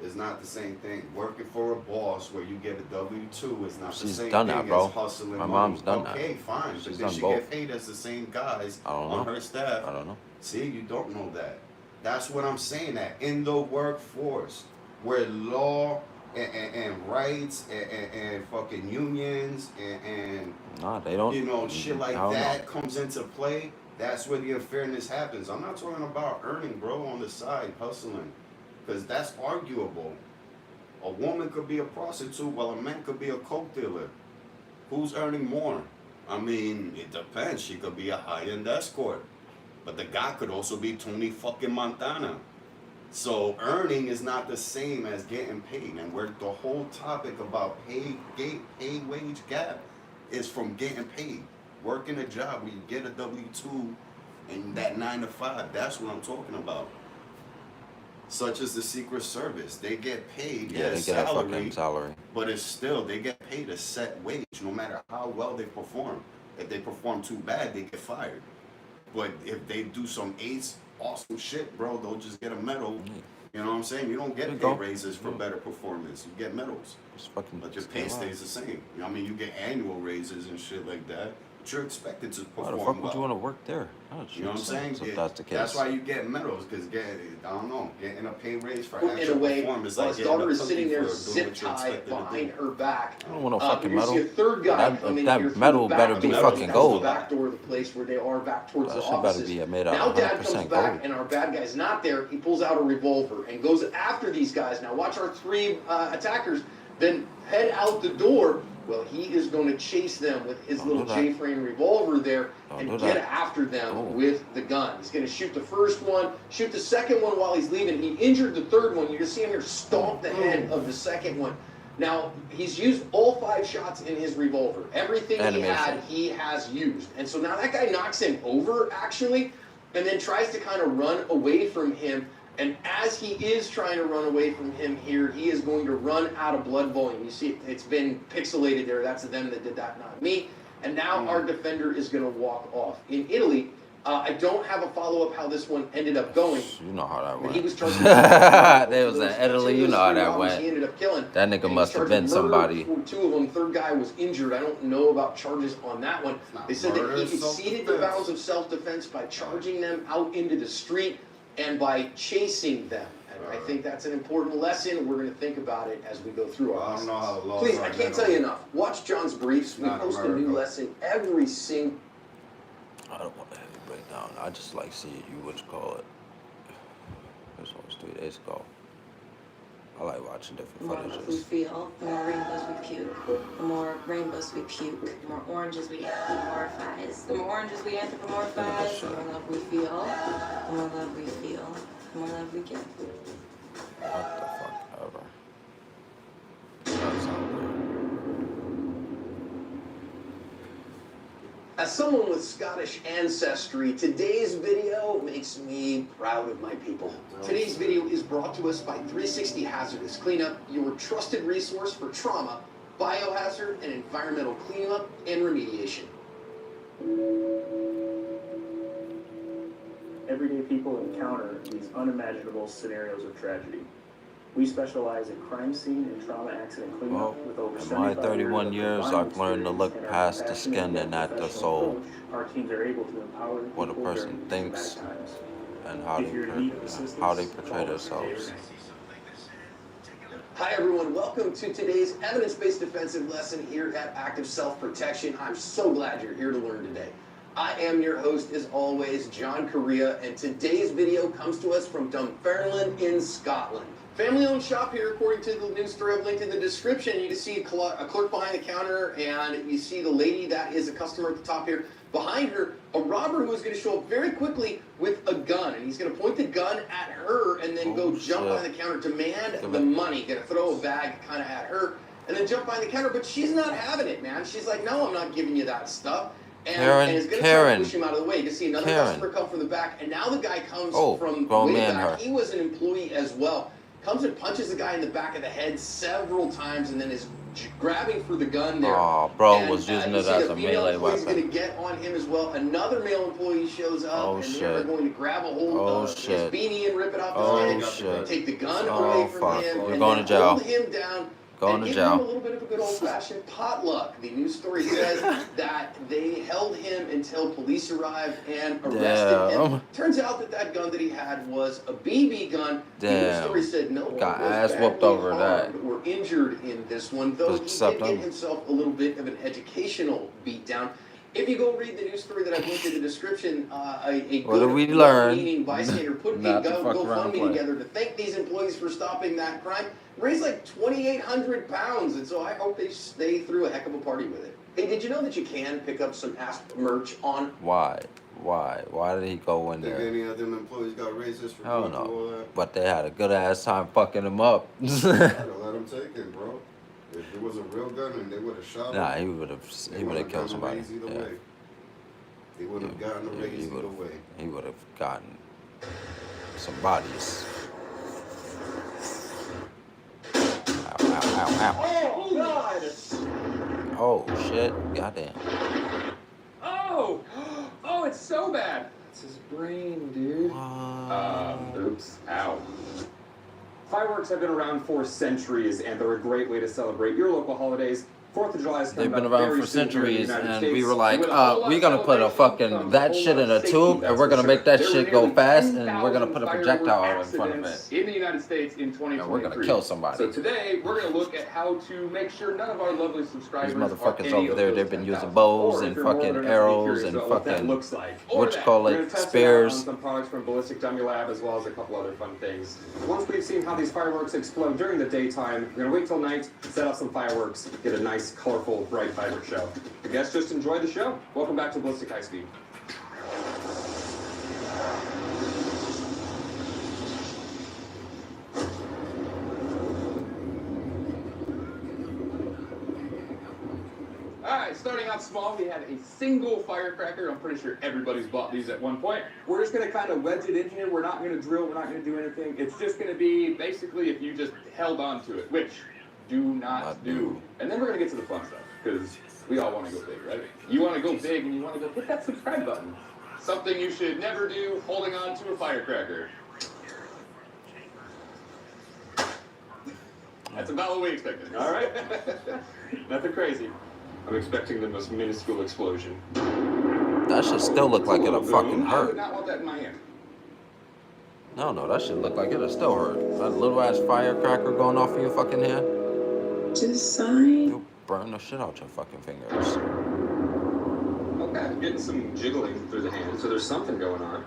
It's not the same thing. Working for a boss where you get a W-2 is not the She's same done thing that, bro. as hustling My money. mom's done that. Okay, fine. She's But done did she both. get paid as the same guys I don't on know. her staff? I don't know. See, you don't know that. That's what I'm saying. That in the workforce, where law and rights and fucking unions and Nah, they don't. you know shit like I don't that know. comes into play, that's where the unfairness happens. I'm not talking about earning, bro, on the side, hustling, because that's arguable. A woman could be a prostitute while a man could be a coke dealer. Who's earning more? I mean, it depends. She could be a high-end escort, but the guy could also be Tony fucking Montana. So earning is not the same as getting paid, and where the whole topic about pay wage gap is from getting paid. Working a job where you get a W-2 and that 9 to 5. That's what I'm talking about. Such as the Secret Service, they get paid Yeah, they get a fucking salary. but it's still, they get paid a set wage no matter how well they perform. If they perform too bad, they get fired. But if they do some ace, awesome shit, bro, they'll just get a medal. You know what I'm saying? You don't get pay raises for better performance. You get medals. But your pay stays the same. You know what I mean? You get annual raises and shit like that. But you're expected to perform Why the fuck would well. you want to work there? You know what I'm saying? So if that's the case. That's why you get medals, because I don't know, getting a pay raise for In a actual way, performance is while like his getting daughter a is cookie sitting there for doing zip what you're tied expected to behind do. her back. I don't want no fucking You medal. see a third guy That- come in that here through medal the better back be door. fucking That's gold. the back door of the place where they are, back towards That the shit better offices. be made out Now of Dad 100% comes back gold. and our bad guy's not there. He pulls out a revolver and goes after these guys. Now watch our three attackers then head out the door. Well, he is going to chase them with his little J-frame revolver there and get after them with the gun. He's going to shoot the first one, shoot the second one while he's leaving. He injured the third one. You can see him here stomp the head of the second one. Now, he's used all 5 shots in his revolver. Everything he had, he has used. And so now that guy knocks him over, actually, and then tries to kind of run away from him. And as he is trying to run away from him here, he is going to run out of blood volume. You see, it's been pixelated there. That's them that did that, not me. And now our defender is going to walk off. In Italy, I don't have a follow-up how this one ended up going. You know how that went. He was charged There was in Italy, you know how that went. He ended up killing. That nigga must have been somebody. 2 of them, third guy was injured. I don't know about charges on that one. They said that he exceeded the bounds of self-defense by charging them out into the street and by chasing them. And I think that's an important lesson. We're going to think about it as we go through our lessons. I don't know how the law. Please, I can't tell you enough. Watch John's briefs. We post a new lesson every single. I don't want to have you break down. I just like seeing you, what you call it. This one was 3 days ago. I like watching different The more love we footages. feel, the more rainbows we puke. The more rainbows we puke, the more oranges we anthropomorphize. The more oranges we anthropomorphize, the more love we feel. The more love we feel, the more love we give. What the fuck ever. That sounds weird. As someone with Scottish ancestry, today's video makes me proud of my people. Today's video is brought to us by 360 Hazardous Cleanup, your trusted resource for trauma, biohazard, and environmental cleanup and remediation. Everyday people encounter these unimaginable scenarios of tragedy. We specialize in crime scene and trauma accident cleanup with over In 75 my 31 years, combined I've learned to look experience, and our past the compassionate skin yet and at the professional soul. approach. Our teams are able to empower What a people person during these thinks bad times. and how If you're in need of they assistance, portray call us themselves. today. Hi everyone, welcome to today's evidence-based defensive lesson here at Active Self-Protection. I'm so glad you're here to learn today. I am your host, as always, John Correa, and today's video comes to us from Dunfermline in Scotland. Family-owned shop here, according to the news story I've linked in the description. You can see a clerk behind the counter, and you see the lady that is a customer at the top here. Behind her, a robber who is going to show up very quickly with a gun, and he's going to point the gun at her and then go jump behind the counter, demand the money, going to throw a bag kind of at her, and then jump behind the counter. But she's not having it, man. She's like, no, I'm not giving you that stuff. And is going to try to push him out of the way. You can see another customer come from the back, and now the guy comes from way back. He was an employee as well. Comes and punches the guy in the back of the head several times, and then is grabbing for the gun there. Oh, bro was using it as a melee weapon. He's going to get on him as well. Another male employee shows up, and they're going to grab a hold of his beanie and rip it off his head, take the gun away from him, and then hold him down. And give him a little bit of a good old-fashioned potluck. The news story says that they held him until police arrived and arrested him. Turns out that gun that he had was a BB gun. The news story said no one was badly harmed or injured in this one, though he did get himself a little bit of an educational beatdown. If you go read the news story that I've linked in the description, a good bystander put a GoFundMe together to thank these employees for stopping that crime. Raised like 2,800 pounds, and so I hope they threw a heck of a party with it. Hey, did you know that you can pick up some ASP merch on? Why? Why did he go in there? Think any of them employees got raises for doing all that? But they had a good ass time fucking him up. I'd have let him take it, bro. If it was a real gun and they would have shot him. Nah, he would have killed somebody. Yeah. He would have gotten a raise either way. He would have gotten some bodies. Ow. Oh, God! Oh, shit. Goddamn. Oh! Oh, it's so bad! It's his brain, dude. Oops. Ow. Fireworks have been around for centuries, and they're a great way to celebrate your local holidays. 4th of July is coming up. They've been around for centuries, and we were like, we're gonna put that shit in a tube, and we're gonna make that shit go fast, and we're gonna put a projectile in front of it. In the United States in 2023. And we're gonna kill somebody. So today, we're gonna look at how to make sure none of our lovely subscribers. These motherfuckers over there, they've been using bows and fucking arrows and fucking what you call it, spears. Some products from Ballistic Dummy Lab, as well as a couple other fun things. Once we've seen how these fireworks explode during the daytime, we're gonna wait till night, set up some fireworks, get a nice, colorful, bright, vibrant show. I guess just enjoy the show. Welcome back to Ballistic High Speed. Alright, starting out small, we had a single firecracker. I'm pretty sure everybody's bought these at one point. We're just going to kind of wedge it in here. We're not going to drill. We're not going to do anything. It's just going to be basically if you just held on to it, which do not do. And then we're going to get to the fun stuff, because we all want to go big, right? You want to go big, and you want to go hit that subscribe button. Something you should never do, holding on to a firecracker. That's about what we expected. All right? Nothing crazy. I'm expecting the most minuscule explosion. That should still look like it'll fucking I would hurt. not want that in my hand. No, that should look like it'll still hurt. That little ass firecracker going off in your fucking hand. Design. You'll burn the shit out your fucking fingers. Okay, I'm getting some jiggling through the hand, so there's something going on.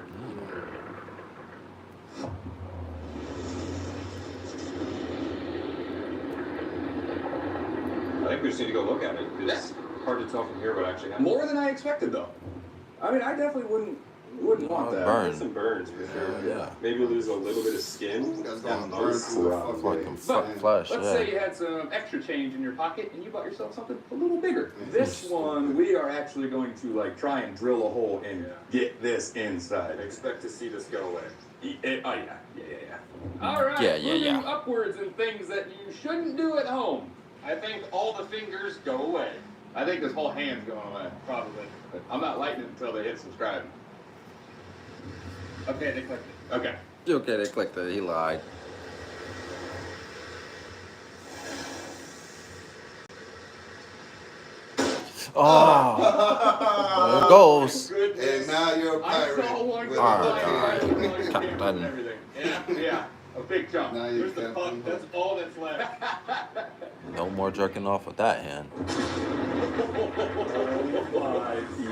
I think we just need to go look at it, because it's hard to tell from here what actually happened. More than I expected, though. I mean, I definitely wouldn't want that. Burn. Some burns, for sure. Yeah. Maybe lose a little bit of skin. That's gonna burn through the Fucking But flesh, let's say you had some extra change in your pocket and you bought yourself something a little bigger. This one, we are actually going to try and drill a hole and get this inside. Expect to see this go away. Yeah. All right, moving upwards and things that you shouldn't do at home. I think all the fingers go away. I think this whole hand's going away, probably. But I'm not lighting it until they hit subscribe. Okay, they clicked it. Okay. Okay, they clicked it. He lied. Oh, there it goes. And now you're a pirate. I saw one Alright. everything. Yeah. A big jump. Now you can't. That's all that's left. No more jerking off with that hand.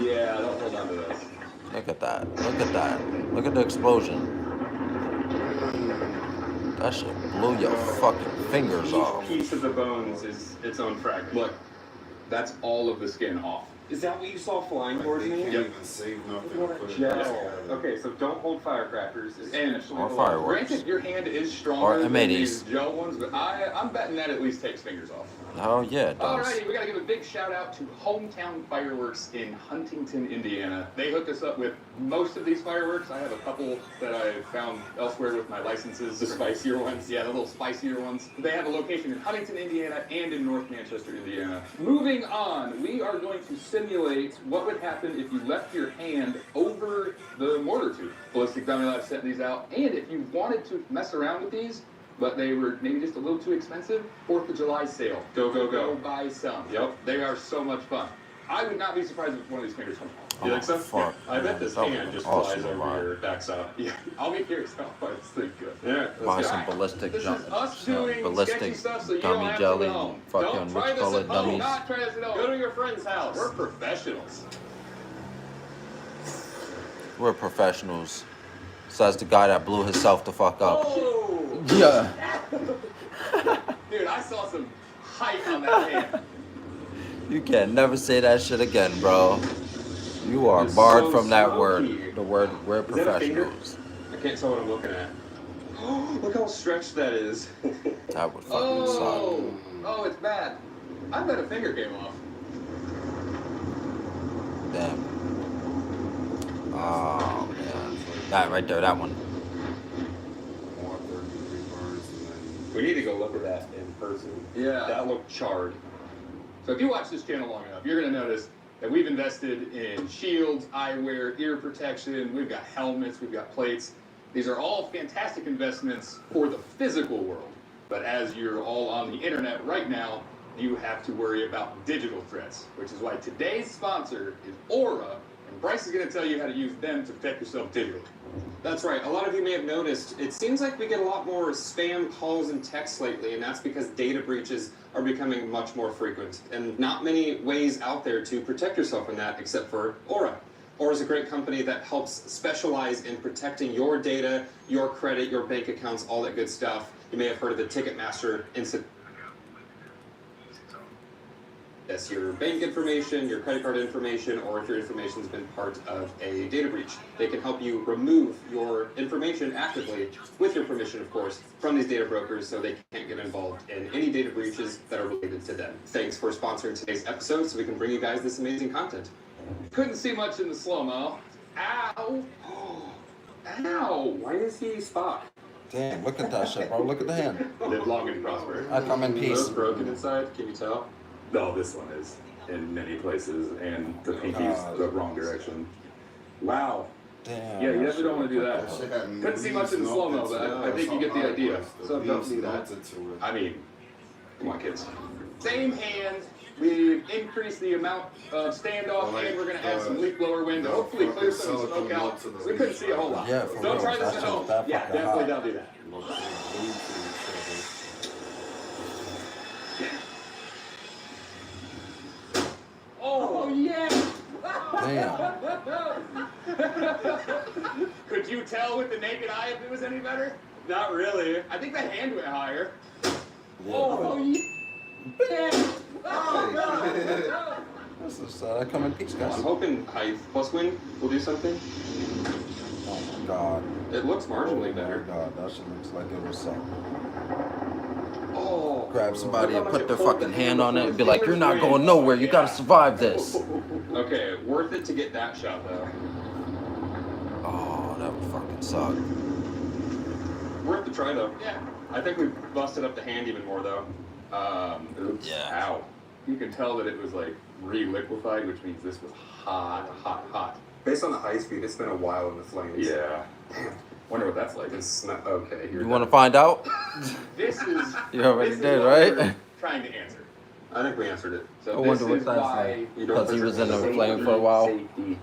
Yeah, don't hold on to this. Look at that. Look at that. Look at the explosion. That shit blew your fucking fingers off. Each piece of the bones is its own fragment. Look, that's all of the skin off. Is that what you saw flying towards me? Can't even save nothing. Okay, so don't hold firecrackers. Or fireworks. Granted, your hand is stronger Or than M80s. these gel ones, but I'm betting that at least takes fingers off. Oh yeah, it does. Alrighty, we gotta give a big shout out to Hometown Fireworks in Huntington, Indiana. They hooked us up with most of these fireworks. I have a couple that I found elsewhere with my licenses. The spicier ones. Yeah, the little spicier ones. They have a location in Huntington, Indiana and in North Manchester, Indiana. Moving on, we are going to simulate what would happen if you left your hand over the mortar tube. Ballistic Dummy Lab sent these out, and if you wanted to mess around with these, but they were maybe just a little too expensive, 4th of July sale. Go, go, go. Go buy some. Yep. They are so much fun. I would not be surprised if one of these fingers comes off. You think so? Fuck. I bet this That hand was just awesome, flies over man. your backside. Yeah. I'll be curious how far this thing goes. Yeah. Buy some ballistic This is us some doing sketchy ballistic stuff so you dummy don't have jelly, to know. fucking Don't what try you this call at it, home. dummies. Not try this at home. Go to your friend's house. We're professionals. We're professionals. Says the guy that blew himself the fuck up. Oh! Yeah. Dude, I saw some height on that hand. You can never say that shit again, bro. You are It's barred so from that smoky. word. The word, we're Is that a finger? professionals. I can't tell what I'm looking at. Look how stretched that is. That would fucking suck. Oh, it's bad. I bet a finger came off. Damn. Oh, man. That right there, that one. We need to go look at that in person. Yeah. That looked charred. So if you watch this channel long enough, you're going to notice that we've invested in shields, eyewear, ear protection. We've got helmets, we've got plates. These are all fantastic investments for the physical world. But as you're all on the internet right now, you have to worry about digital threats, which is why today's sponsor is Aura, and Bryce is going to tell you how to use them to protect yourself digitally. That's right. A lot of you may have noticed, it seems like we get a lot more spam calls and texts lately, and that's because data breaches are becoming much more frequent. And not many ways out there to protect yourself from that except for Aura. Aura is a great company that helps specialize in protecting your data, your credit, your bank accounts, all that good stuff. You may have heard of the Ticketmaster incident. That's your bank information, your credit card information, or if your information's been part of a data breach. They can help you remove your information actively, with your permission, of course, from these data brokers so they can't get involved in any data breaches that are related to them. Thanks for sponsoring today's episode so we can bring you guys this amazing content. Couldn't see much in the slow-mo. Ow! Ow! Why is he Spock? Damn, look at that shit, bro. Look at the hand. Live long and prosper. I come in peace. Those broken inside, can you tell? No, this one is in many places, and the pinky's the wrong direction. Wow. Damn. Yeah, you definitely don't want to do that. That Couldn't see much in the slow-mo, but I think you get the idea. So don't do that. I mean, come on, kids. Same hand. We've increased the amount of standoff, and we're going to add some leaf blower wind to hopefully clear some of the smoke out. We couldn't see a whole lot. Yeah, for Don't real. try this That at shit home. was that Yeah, fucking definitely hot. don't do that. Oh, yeah! Damn. Could you tell with the naked eye if it was any better? Not really. I think the hand went higher. Yeah. Oh, yeah! This is, I come in peace, guys. I'm hoping height plus wind will do something. Oh my god. It looks marginally Oh better. my god, that shit looks like it was Oh. grab somebody and put their fucking hand on it and be like, you're not going nowhere, you gotta survive this. Okay, worth it to get that shot though. Oh, that would fucking suck. Worth the try though. Yeah. I think we busted up the hand even more though. Oops. Yeah. Ow. You can tell that it was like re-liquefied, which means this was hot, hot, hot. Based on the high speed, it's been a while in the flames. Yeah. Wonder what that's like. It's not okay. You wanna find out? This is. You already this is did, what right? we're Trying to answer. I think we answered it. So I wonder this what is that's why like. You don't Because he was in the safety, flame for a while.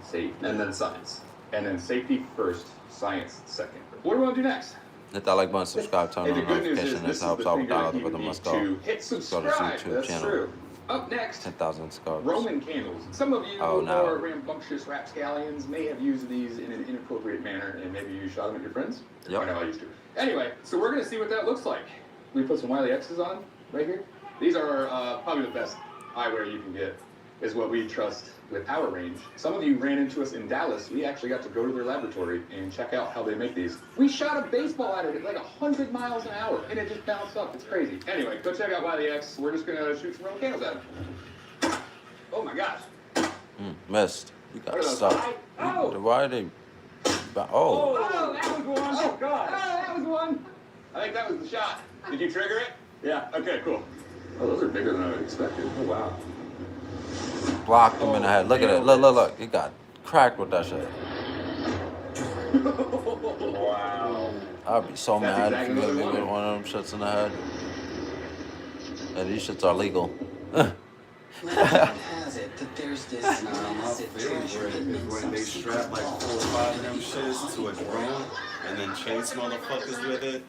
Safety. And then science. And then safety first, science second. What do we want to do next? Hit that like button, subscribe, turn And the on good news is notifications. this This is helps the out thing with the that you algorithm. need Let's to go. hit Go to subscribe. YouTube That's channel. true. Up next, 10,000 subscribers. Roman candles. Some of you Oh, no. more rambunctious rapscallions may have used these in an inappropriate manner, and maybe you shot them at your friends. Yep. I know I used to. Anyway, so we're going to see what that looks like. We put some Wiley X's on right here. These are probably the best eyewear you can get, is what we trust with our range. Some of you ran into us in Dallas. We actually got to go to their laboratory and check out how they make these. We shot a baseball at it at like 100 miles an hour, and it just bounced up. It's crazy. Anyway, go check out Wiley X. We're just going to shoot some Roman candles at them. Oh my gosh. Missed. You got What are those? stuff. Oh! Why are they? Oh. Oh, that was one. Oh, God. Oh, that was one. I think that was the shot. Did you trigger it? Yeah. Okay, cool. Oh, those are bigger than I expected. Oh, wow. Blocked him in the head. Look at it. Look. He got cracked with that shit. Wow. I'd be so That's mad exactly if you what hit I me with wanted. one of them shits in the head. Yeah, these shits are legal. Legend has it that there's this My massive favorite treasure that is when they strap like 4 or 5 of them shits to a drone and then chase motherfuckers with it.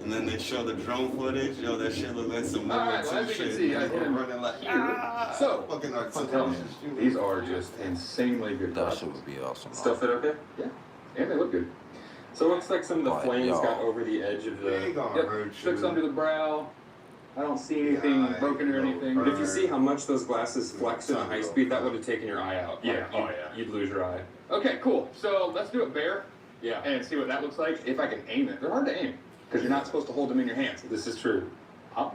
And then they show the drone footage. Yo, that shit look like some World Alright, War well, II as you can shit. see, I hit People him running like So, fucking I'm telling artillery. you, these are just insanely good That glasses. shit would be awesome. Still fit okay? Yeah. And they look good. So it looks like some of the But, flames yo. got over the edge of the... They ain't gonna hurt sticks you. under the brow. I don't see anything Yeah, broken or no anything. burn. But if you see how much those glasses flex at a high speed, that would have taken your eye out. Yeah, you'd lose your eye. Okay, cool. So let's do a bear. Yeah. And see what that looks like. If I can aim it. They're hard to aim because you're not supposed to hold them in your hands. This is true. I'm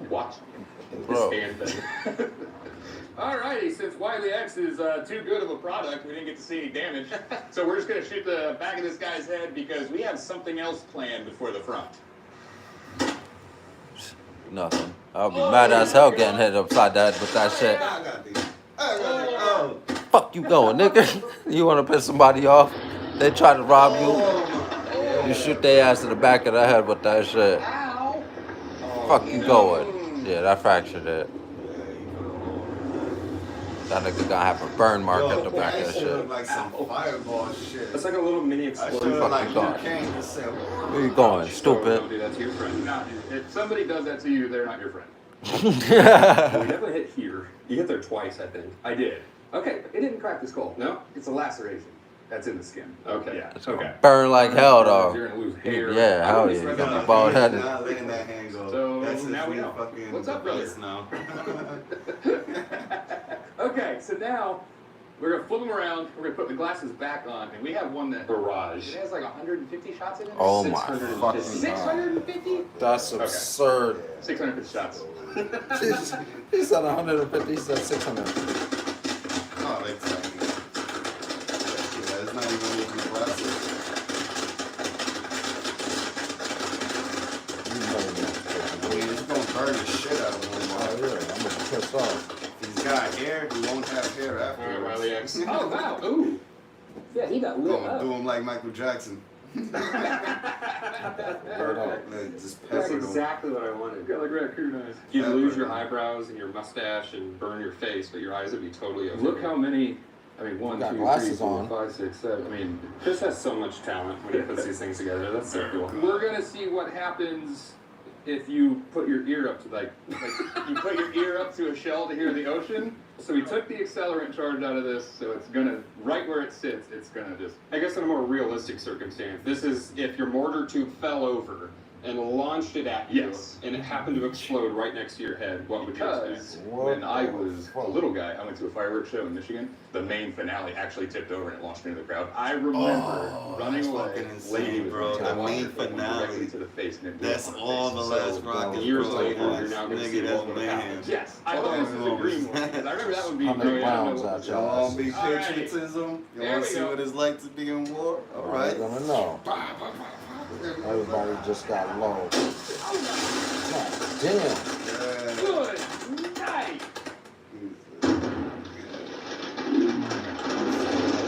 watching Bro. this damn thing. Alrighty, since Wiley X is too good of a product, we didn't get to see any damage. So we're just going to shoot the back of this guy's head because we have something else planned before the front. Nothing. I'll be mad as hell getting hit upside the head with that shit. I got these. Oh. Fuck you going, nigga? You wanna piss somebody off? They try to rob you. You shoot their ass in the back of the head with that shit. Ow! Fuck you going? Yeah, that fractured it. That nigga gonna have a burn mark at the back of That that shit look shit. like some fireball shit. It's like a little mini I explosion. should like gone. cocaine to say, Where you going, So stupid? don't do that to your friend. No, if somebody does that to you, they're not your friend. We definitely hit here. You hit there twice, I think. I did. Okay, it didn't crack the skull. No, it's a laceration. That's in the skin. Okay. Yeah. Okay. Burn like hell, though. You're gonna lose hair. Yeah, hell yeah. You gotta be bald headed. not letting that hand go. So, That's now we know. fucking What's up, brother? base now. Okay, so now we're gonna flip them around. We're gonna put the glasses back on, and we have one that barrage. It has like 150 shots in it. Oh my 650. fucking 650? That's Okay. absurd. 650 shots. He said 150, he said 600. Oh, they tiny. Yeah, it's not even moving glasses. I mean, it's gonna burn the shit out of him. Oh yeah, I'm gonna be pissed off. If he's got hair, he won't have hair afterwards. Wiley X. Oh wow! Ooh. Yeah, he got lit Gonna up. do him like Michael Jackson. Burn up. Like, just That's pepper him. exactly what I wanted. Got like raccoon eyes. You'd lose your eyebrows and your mustache and burn your face, but your eyes would be totally okay. Look how many. I mean, 1, Got 2, 3, glasses 4, on. 5, 6, 7. I mean, Chris has so much talent when he puts these things together. That's so cool. We're gonna see what happens if you put your ear up to like you put your ear up to a shell to hear the ocean. So we took the accelerant charge out of this, so it's gonna, right where it sits, it's gonna just... I guess in a more realistic circumstance, this is if your mortar tube fell over and launched it at you, and it happened to explode right next to your head, what would you expect? When I was a little guy, I went to a fireworks show in Michigan. The main finale actually tipped over and it launched into the crowd. I remember running that's away, fucking insane, lady was bro. running. The I watched main her go finale. directly to the face, and it blew That's up on her all face. the last So, rocket. years bro. later, you're now going to see Nigga, what would have that's happened. man. Yes, I thought this was a green one. 'Cause I remember that would be... How many oh, yeah, I know rounds what out was y'all? Y'all want to be Alright. patriotism? You There want we to see go. what it's like to be in war? All right. I'm gonna know. Everybody just got low. God damn. Yeah. Good night.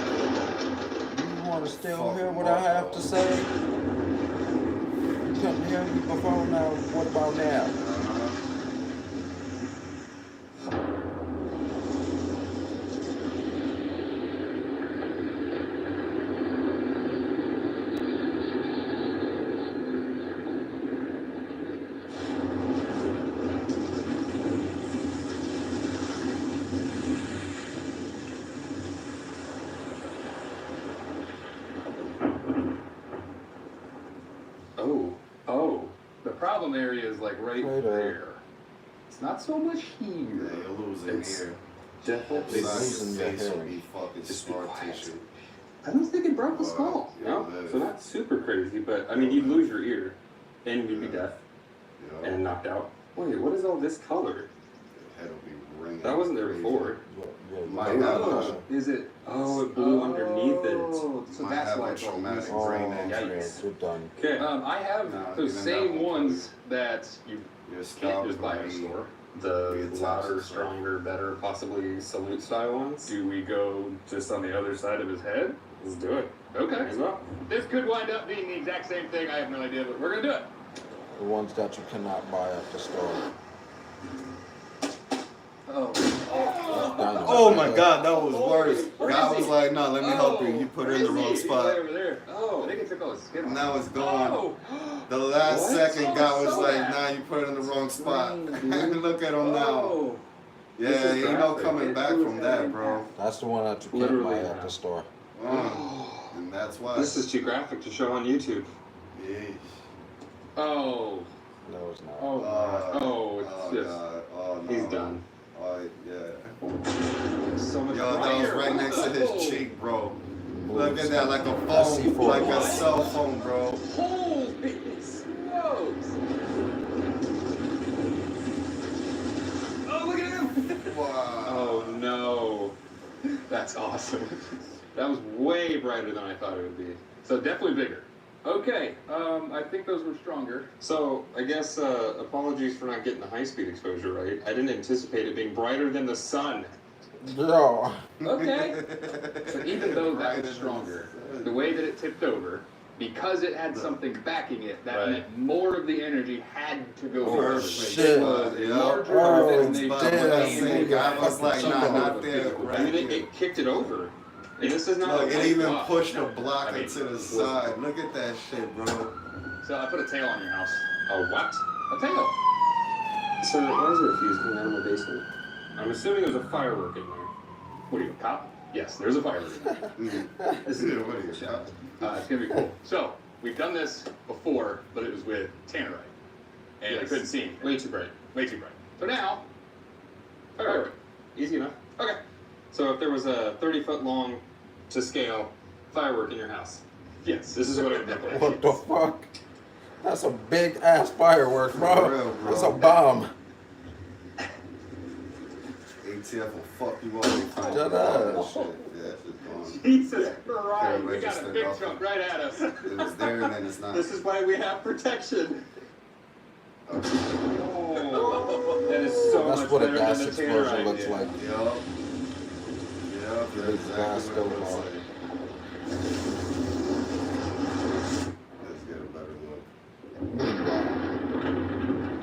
You wanna still hear what I have to say? You couldn't hear me before, now what about now? Oh. The problem area is like right there. It's not so much here. Yeah, you're losing here. Definitely losing your hearing. Just be quiet. I don't think it broke the skull. No, so not super crazy, but I mean, you'd lose your ear, and you'd be deaf, and knocked out. Wait, what is all this color? Your head will be ringing. That wasn't there before. Is it? Oh, it blew underneath it. So that's why it's traumatic brain injury. You're done. Okay. I have those same ones that you can't just buy at a store. The louder, stronger, better, possibly salute style ones. Do we go just on the other side of his head? Let's do it. Okay. As well. This could wind up being the exact same thing. I have no idea, but we're gonna do it. The ones that you cannot buy at the store. Oh my God, that was worse. God was like, no, let me help you. You put it in the wrong spot. Over there. Oh, I think it took all his skin off. Now it's gone. The last second, God was like, nah, you put it in the wrong spot. Look at him now. Yeah, you know coming back from that, bro. That's the one that you can't buy at the store. And that's why. This is too graphic to show on YouTube. Yeesh. Oh. No, it's not. It's just. Oh, no. He's done. Oh, yeah. So much Yo, that was right next to his cheek, bro. Look at that, like a phone, like a cell phone, bro. Holy smokes! Oh, look at him! Wow. Oh no. That's awesome. That was way brighter than I thought it would be. So definitely bigger. Okay, I think those were stronger. So, I guess, apologies for not getting the high-speed exposure right. I didn't anticipate it being brighter than the sun. No. Okay. So even though that was stronger, the way that it tipped over, because it had something backing it, that meant more of the energy had to go Oh, through. shit. It was a larger than they God was like, nah, not there. I mean, it kicked it over. And this is not Look, a it even block. pushed a block into the side. Look at that shit, bro. So I put a tail on your house. A what? A tail. So why is there a fuse coming out of my basement? I'm assuming there's a firework in there. What are you, a cop? Yes, there's a firework in there. This is what are you, shot? It's gonna be cool. So we've done this before, but it was with tannerite, and I couldn't see anything. Way too bright. Way too bright. So now, firework. Easy enough. Okay. So if there was a 30-foot long to scale firework in your house, yes, this is what it would look like. What the fuck? That's a big ass firework, bro. For real, bro. That's a bomb. ATF will fuck you up. Shit. Yeah, it's gone. Jesus Christ, we got a registered big off truck right at us. It was there and then it's not. this is why we have protection. That is so That's much what a better gas than the explosion tannerite looks did. like. Yup. Yup, The that's gas exactly what it goes looks on. like. Let's get a better look.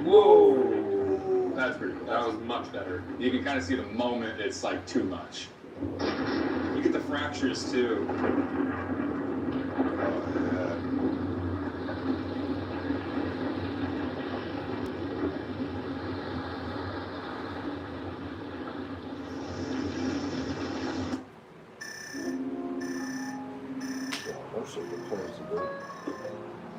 Whoa! That's pretty cool. That was much better. You can kind of see the moment it's like too much. You get the fractures too. That shit was crazy, dude.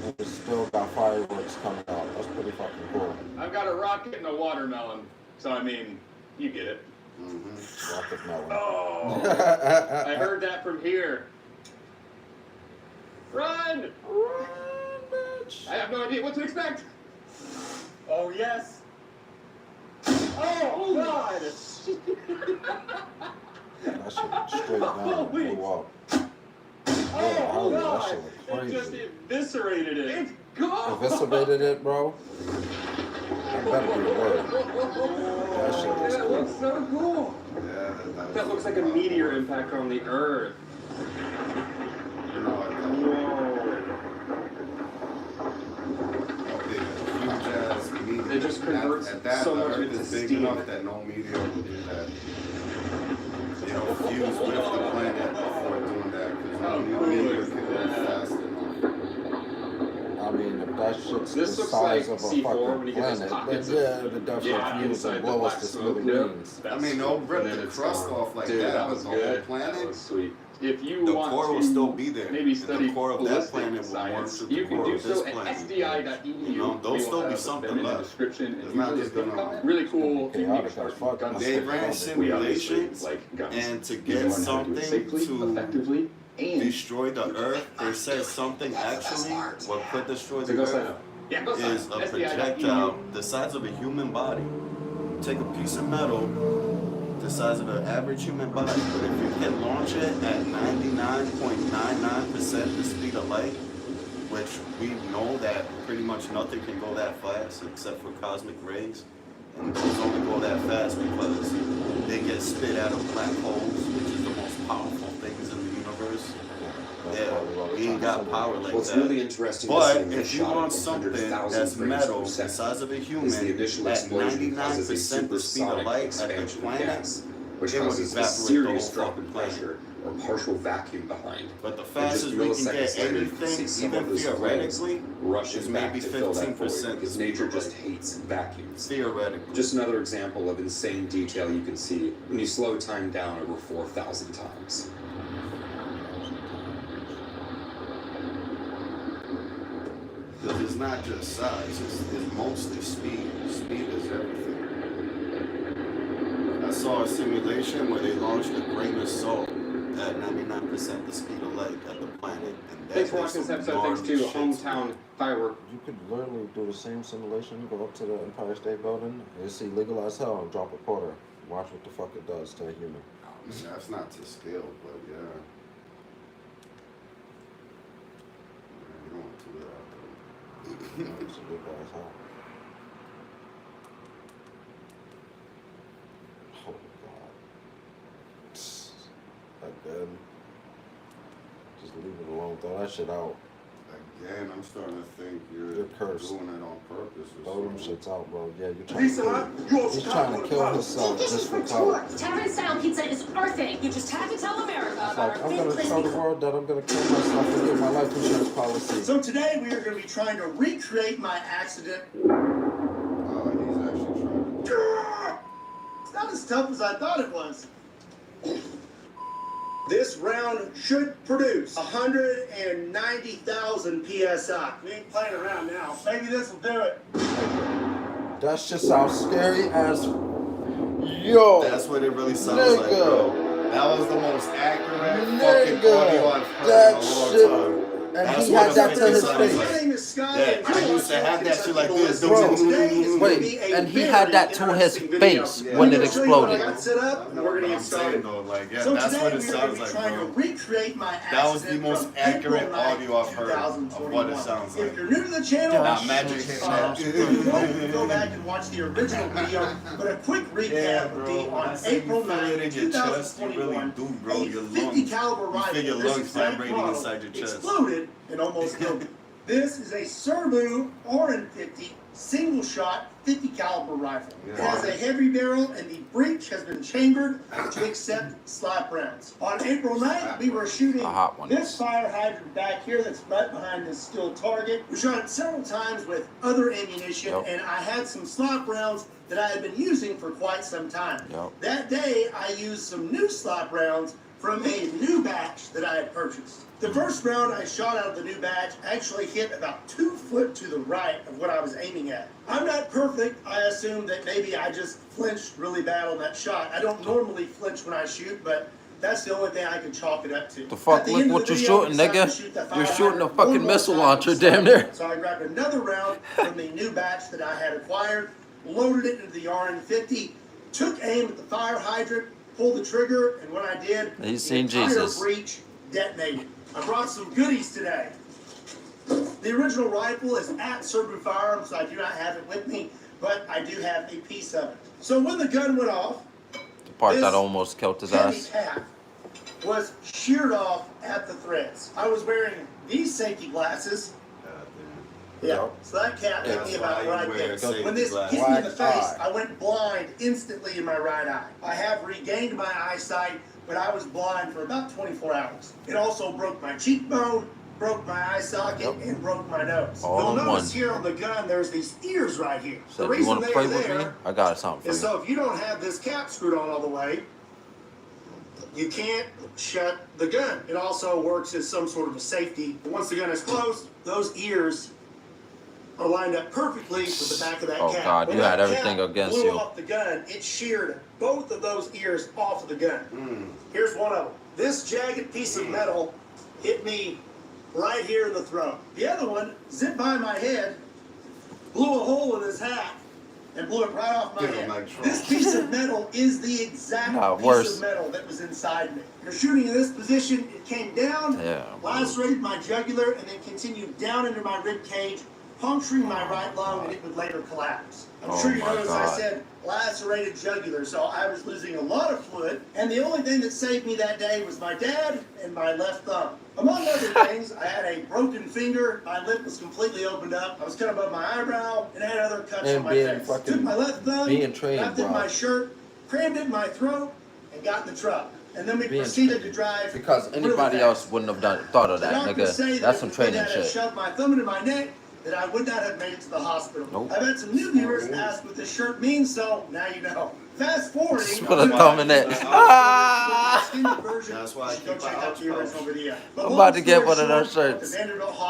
And we still got fireworks coming out. That's pretty fucking cool. I've got a rocket and a watermelon, so I mean, you get it. Rocket melon. Oh! I heard that from here. Run! Run, bitch! I have no idea what to expect. Oh, yes. Oh, God! That shit straight down and blew up. Oh, Holy, that God! shit was It crazy. just eviscerated it. It's gone! Eviscerated it, bro? That better be a word. That shit was That cool. looks so cool. Yeah, That looks like a meteor impact on the Earth. It just converts at that, so the much Earth into is big steam. enough that no meteor will do that. You know, fuse with the planet before doing that, because no meteor can go fast enough. I mean, if that shit's This the looks size like of a C4 fucking when you get those planet, pockets then of- yeah, the definitely Yeah, fuse inside and the blow us black to smoke. smithereens. I mean, they'll And rip then the it's crust gone. off like Dude, that, that but was the good. whole That planet, was sweet. If you the want core to will still be there. maybe And study the core of that ballistic planet will work science, with the you can core do of this so at planet. sdi.edu. You know, there'll We will still be have something them in the left. description, and It's not usually just there's gonna- really cool chaotic as start fuck. guns. They ran We obviously simulations, like guns. and to You get learn how to do it something safely, to effectively, and destroy the Earth, they said something actually what could destroy so the go sign Earth up. Yeah, go sign is up. a projectile the size of a human body. Take a piece of metal the size of an average human body, but if you can launch it at 99.99% the speed of light, which we know that pretty much nothing can go that fast except for cosmic rays, and those only go that fast because they get spit out of black holes, which is the most powerful things in the universe. Yeah, we ain't got power like What's that. really interesting to see But in this if you shot want at something 100,000 that's frames metal, per the second size of a human, is the initial at explosion causes a 99% the speed of supersonic light at the expansion of planet, gas, which it would causes a evaporate the serious whole drop fucking in planet. pressure or partial vacuum behind. But the And just fastest we can milliseconds get later, you can see anything, some even of those flames theoretically, rushing is back maybe to fill that void 15% because nature just hates vacuums. theoretically. Just another example of insane detail you can see when you slow time down over 4,000 times. Because it's not just size, it's mostly speed. Speed is everything. I saw a simulation where they launched a grain of salt at 99% the speed of light at the planet. And that Thanks for did watching this some episode. Thanks to gnarly shit. Hometown Firework. You could literally do the same simulation, go up to the Empire State Building, it's illegal as hell, and drop a quarter. Watch what the fuck it does to a human. That's not to scale, but yeah. You don't want to do that out there. It's illegal as hell. Oh god. Again. Just leave it alone. Throw that shit out. Again, I'm starting to think You're cursed. doing it on purpose or Throw them something. shits out, bro. Yeah, you're trying to kill. He's trying to kill himself just for clout. Tavern style pizza is our thing. You just have to tell America It's about like, our I'm big gonna place. tell the world that I'm gonna kill myself and get my life insurance policy. So today we are going to be trying to recreate my accident. He's actually trying to. It's not as tough as I thought it was. This round should produce 190,000 PSI. We ain't playing around now. Maybe this will do it. That shit sounds scary as yo. That's what it really sounds like, bro. That was the most accurate fucking audio I've heard That in a long shit. time. And That's he what had a that to freaking his sounds face. like. My name is Scott. Yeah, I used to have that shit like this. Bro, wait, and he had that to his face Yeah. when it I exploded. got set up, and we're going to get I'm saying started. though, like, yeah, So that's today what it we're going sounds to be like, trying to bro. recreate my accident. That was the most from accurate April 9th, audio I've heard of what it 2021. sounds If like. you're new to the channel, Not magic if shit. you want, you can go back and watch the original video, but a quick recap would be on April 9th, 2021, do, bro. a Your 50 lungs. caliber You rifle, feel your this lungs exact vibrating model, inside your chest. exploded and almost killed me. This is a Serbu RN50 single shot 50 caliber rifle. It has a heavy barrel and the breech has been chambered to accept slap rounds. On April 9th, we were shooting this fire hydrant back here that's right behind this steel target. We shot it several times with other ammunition, and I had some slap rounds that I had been using for quite some time. That day, I used some new slap rounds from a new batch that I had purchased. The first round I shot out of the new batch actually hit about 2 foot to the right of what I was aiming at. I'm not perfect. I assume that maybe I just flinched really bad on that shot. I don't normally flinch when I shoot, but that's the only thing I can chalk it up to. The fuck, look what you're shooting, nigga. You're shooting a fucking missile launcher, damn near. So I grabbed another round from the new batch that I had acquired, loaded it into the RN50, took aim at the fire hydrant, pulled the trigger, and when I did, He's the seen entire Jesus. breech detonated. I brought some goodies today. The original rifle is at Serbu Firearms, so I do not have it with me, but I do have a piece of it. So when the gun went off, The part that almost killed his heavy ass. cap was sheared off at the threads. I was wearing these safety glasses. Yeah, so that cap hit me about right there. When this hit me in the face, I went blind instantly in my right eye. I have regained my eyesight, but I was blind for about 24 hours. It also broke my cheekbone, broke my eye socket, and broke my nose. All You'll in notice one. here on the gun, there's these ears right here. So the you reason want to they play are with me? there I got something for is you. so if you don't have this cap screwed on all the way, you can't shut the gun. It also works as some sort of a safety. Once the gun is closed, those ears are lined up perfectly with the back of that Oh cap. God, When you had that everything cap against blew you. off the gun, it sheared both of those ears off of the gun. Here's one of them. This jagged piece of metal hit me right here in the throat. The other one zipped by my head, blew a hole in his hat, and blew it right off my head. This piece of metal is the exact piece of metal that was inside me. You're shooting in this position, it came down, lacerated my jugular, and then continued down into my rib cage, puncturing my right lung, and it would later collapse. I'm sure you noticed I said lacerated jugular, so I was losing a lot of fluid, and the only thing that saved me that day was my dad and my left thumb. Among other things, I had a broken finger, my lip was completely opened up, I was cut above my eyebrow, and I had other cuts on my face. Took my left thumb, wrapped it in my shirt, crammed it in my throat, and got in the truck. And then we proceeded to drive. Because anybody else wouldn't have thought of that, nigga. That's some training shit. Shoved my thumb into my neck, that I would not have made it to the hospital. Nope. I've had some new viewers ask what this shirt means, so now you know. Fast forwarding. Just put a thumb in it. That's why I go check out the original video. I'm about to get one of those shirts.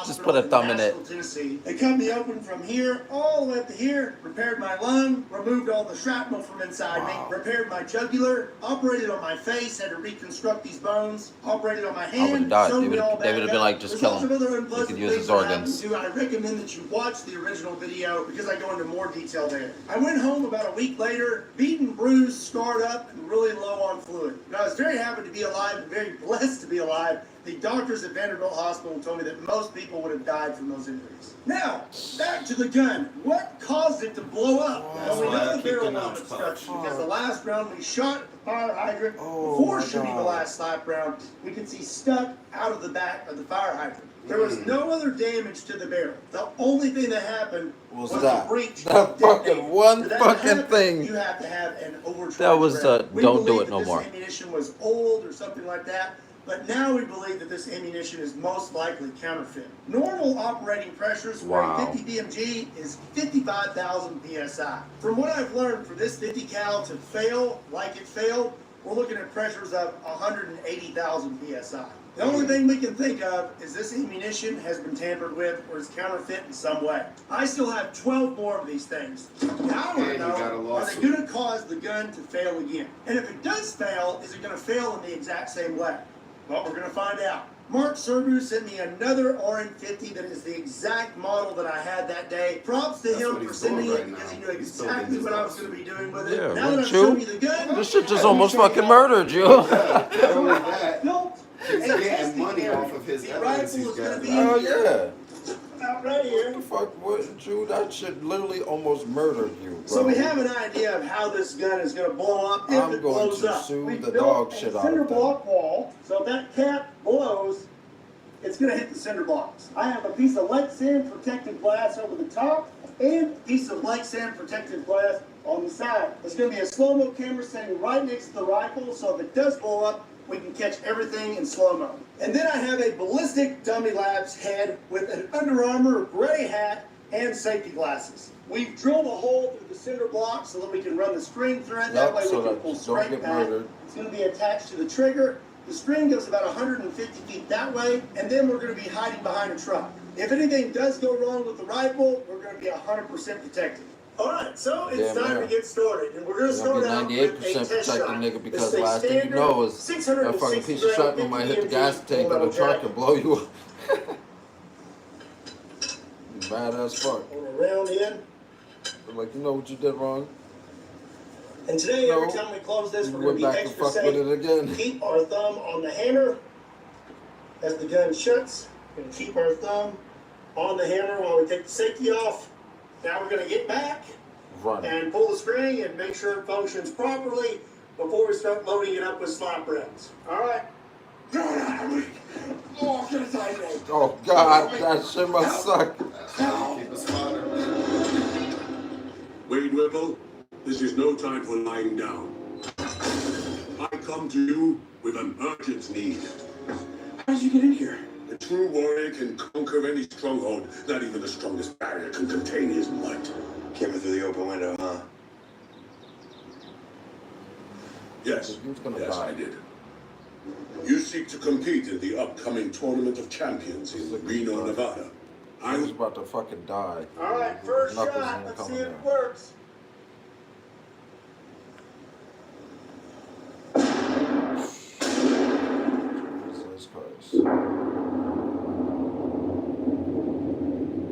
Just put a thumb in it. Tennessee. They cut me open from here all the way up to here, repaired my lung, removed all the shrapnel from inside me, repaired my jugular, operated on my face, had to reconstruct these bones, operated on my hand. I would have died. They would have been like, just kill him. You could use his organs. I recommend that you watch the original video because I go into more detail there. I went home about a week later, beaten, bruised, scarred up, and really low on fluid. And I was very happy to be alive and very blessed to be alive. The doctors at Vanderbilt Hospital told me that most people would have died from those injuries. Now, back to the gun. What caused it to blow up? Well, we know the barrel was obstruction because the last round we shot at the fire hydrant before shooting the last slap round, we could see stuck out of the back of the fire hydrant. There was no other damage to the barrel. The only thing that happened was that? a breach. That fucking one fucking thing. You have to have an overcharge. That was don't do it no more. This ammunition was old or something like that. But now we believe that this ammunition is most likely counterfeit. Normal operating pressures for a 50 BMG is 55,000 PSI. From what I've learned, for this 50 cal to fail like it failed, we're looking at pressures of 180,000 PSI. The only thing we can think of is this ammunition has been tampered with or is counterfeit in some way. I still have 12 more of these things. Now I want to know, are they going to cause the gun to fail again? And if it does fail, is it going to fail in the exact same way? Well, we're going to find out. Mark Serbu sent me another RN50 that is the exact model that I had that day. Props to him for sending it because he knew exactly what I was going to be doing with it. Yeah, now that I've shown you the gun, this shit just almost fucking murdered you. He's getting money off of his evidence he's got. Oh yeah. Out right here. What the fuck was you? That shit literally almost murdered you, bro. So we have an idea of how this gun is going to blow up if I'm it going blows to up. sue We the built dog a shit out cinder of them. block wall, so if that cap blows, it's going to hit the cinder blocks. I have a piece of Lexan protective glass over the top and a piece of Lexan protective glass on the side. There's going to be a slow-mo camera standing right next to the rifle, so if it does blow up, we can catch everything in slow-mo. And then I have a ballistic dummy labs head with an Under Armour gray hat and safety glasses. We've drilled a hole through the cinder block so that we can run the string through it. That way we can pull straight back. It's going to be attached to the trigger. The string goes about 150 feet that way, and then we're going to be hiding behind a truck. If anything does go wrong with the rifle, we're going to be 100% protected. All right, so it's time to get started, and we're going to start out with a 98% test shot. protected, nigga, because It's a last thing you standard know is that fucking piece of shrapnel might hit the gas tank of the truck and blow you up. Bad as fuck. On a round in. Like, you know what you did wrong? And today, every time we close this, we're going to be extra safe. Keep our thumb on the hammer as the gun shuts. We're going to keep our thumb on the hammer while we take the safety off. Now we're going to get back and pull the string and make sure it functions properly before we start loading it up with slap rounds. All right? Oh, get a tight name. Oh, God, that shit must suck. Keep a spotter. Wade Whipple, this is no time for lying down. I come to you with an urgent need. How did you get in here? A true warrior can conquer any stronghold. Not even the strongest barrier can contain his might. Came in through the open window, huh? Yes, yes, I did. You seek to compete in the upcoming Tournament of Champions in Reno, Nevada. I was about to fucking die. All right, first Knuckles shot. ain't Let's coming see if down. it works. Jesus Christ.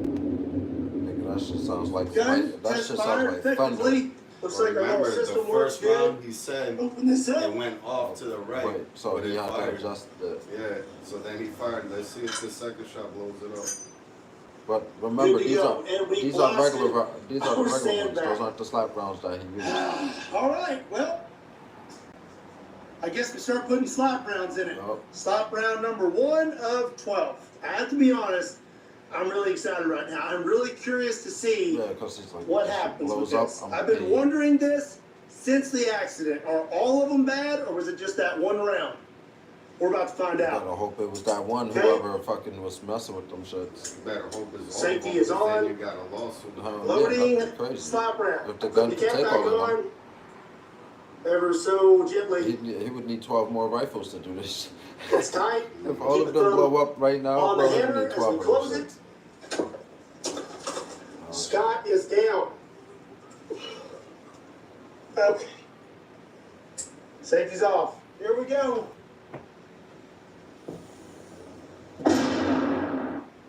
Nigga, that shit sounds like Gun that test shit fired sounds like thunder. effectively. Looks like our Remember, little the system works first good. round, he said Open this it up. went off to the right. Wait, so but he it had to fired. adjust the. Yeah, so then he fired. Let's see if the second shot blows it up. But remember, Good to these go. are And we these are blasted regular these are the our regular ones. sandbag. Those aren't the slap rounds that he used. All right, well, I guess we start putting slap rounds in it. Yup. Slap round number 1 of 12. I have to be honest, I'm really excited right now. I'm really curious to see Yeah, because it's like what this shit happens with blows up. this. I'm I've been paid. wondering this since the accident. Are all of them bad, or was it just that one round? We're about to find out. Better hope it was that one. Okay. Whoever fucking was messing with them shits. You better hope it's Safety over, is 'cause then on. you got a lawsuit. Loading, that's crazy. slap round. If the gun Put could the take cap back all of them, on, ever so gently. he would need 12 more rifles to do this. It's tight. If all Keep of the them thumb blow up right now, on bro, the he hammer need as 12 we of close them it. shits. Scott is down. Okay. Safety's off. Here we go.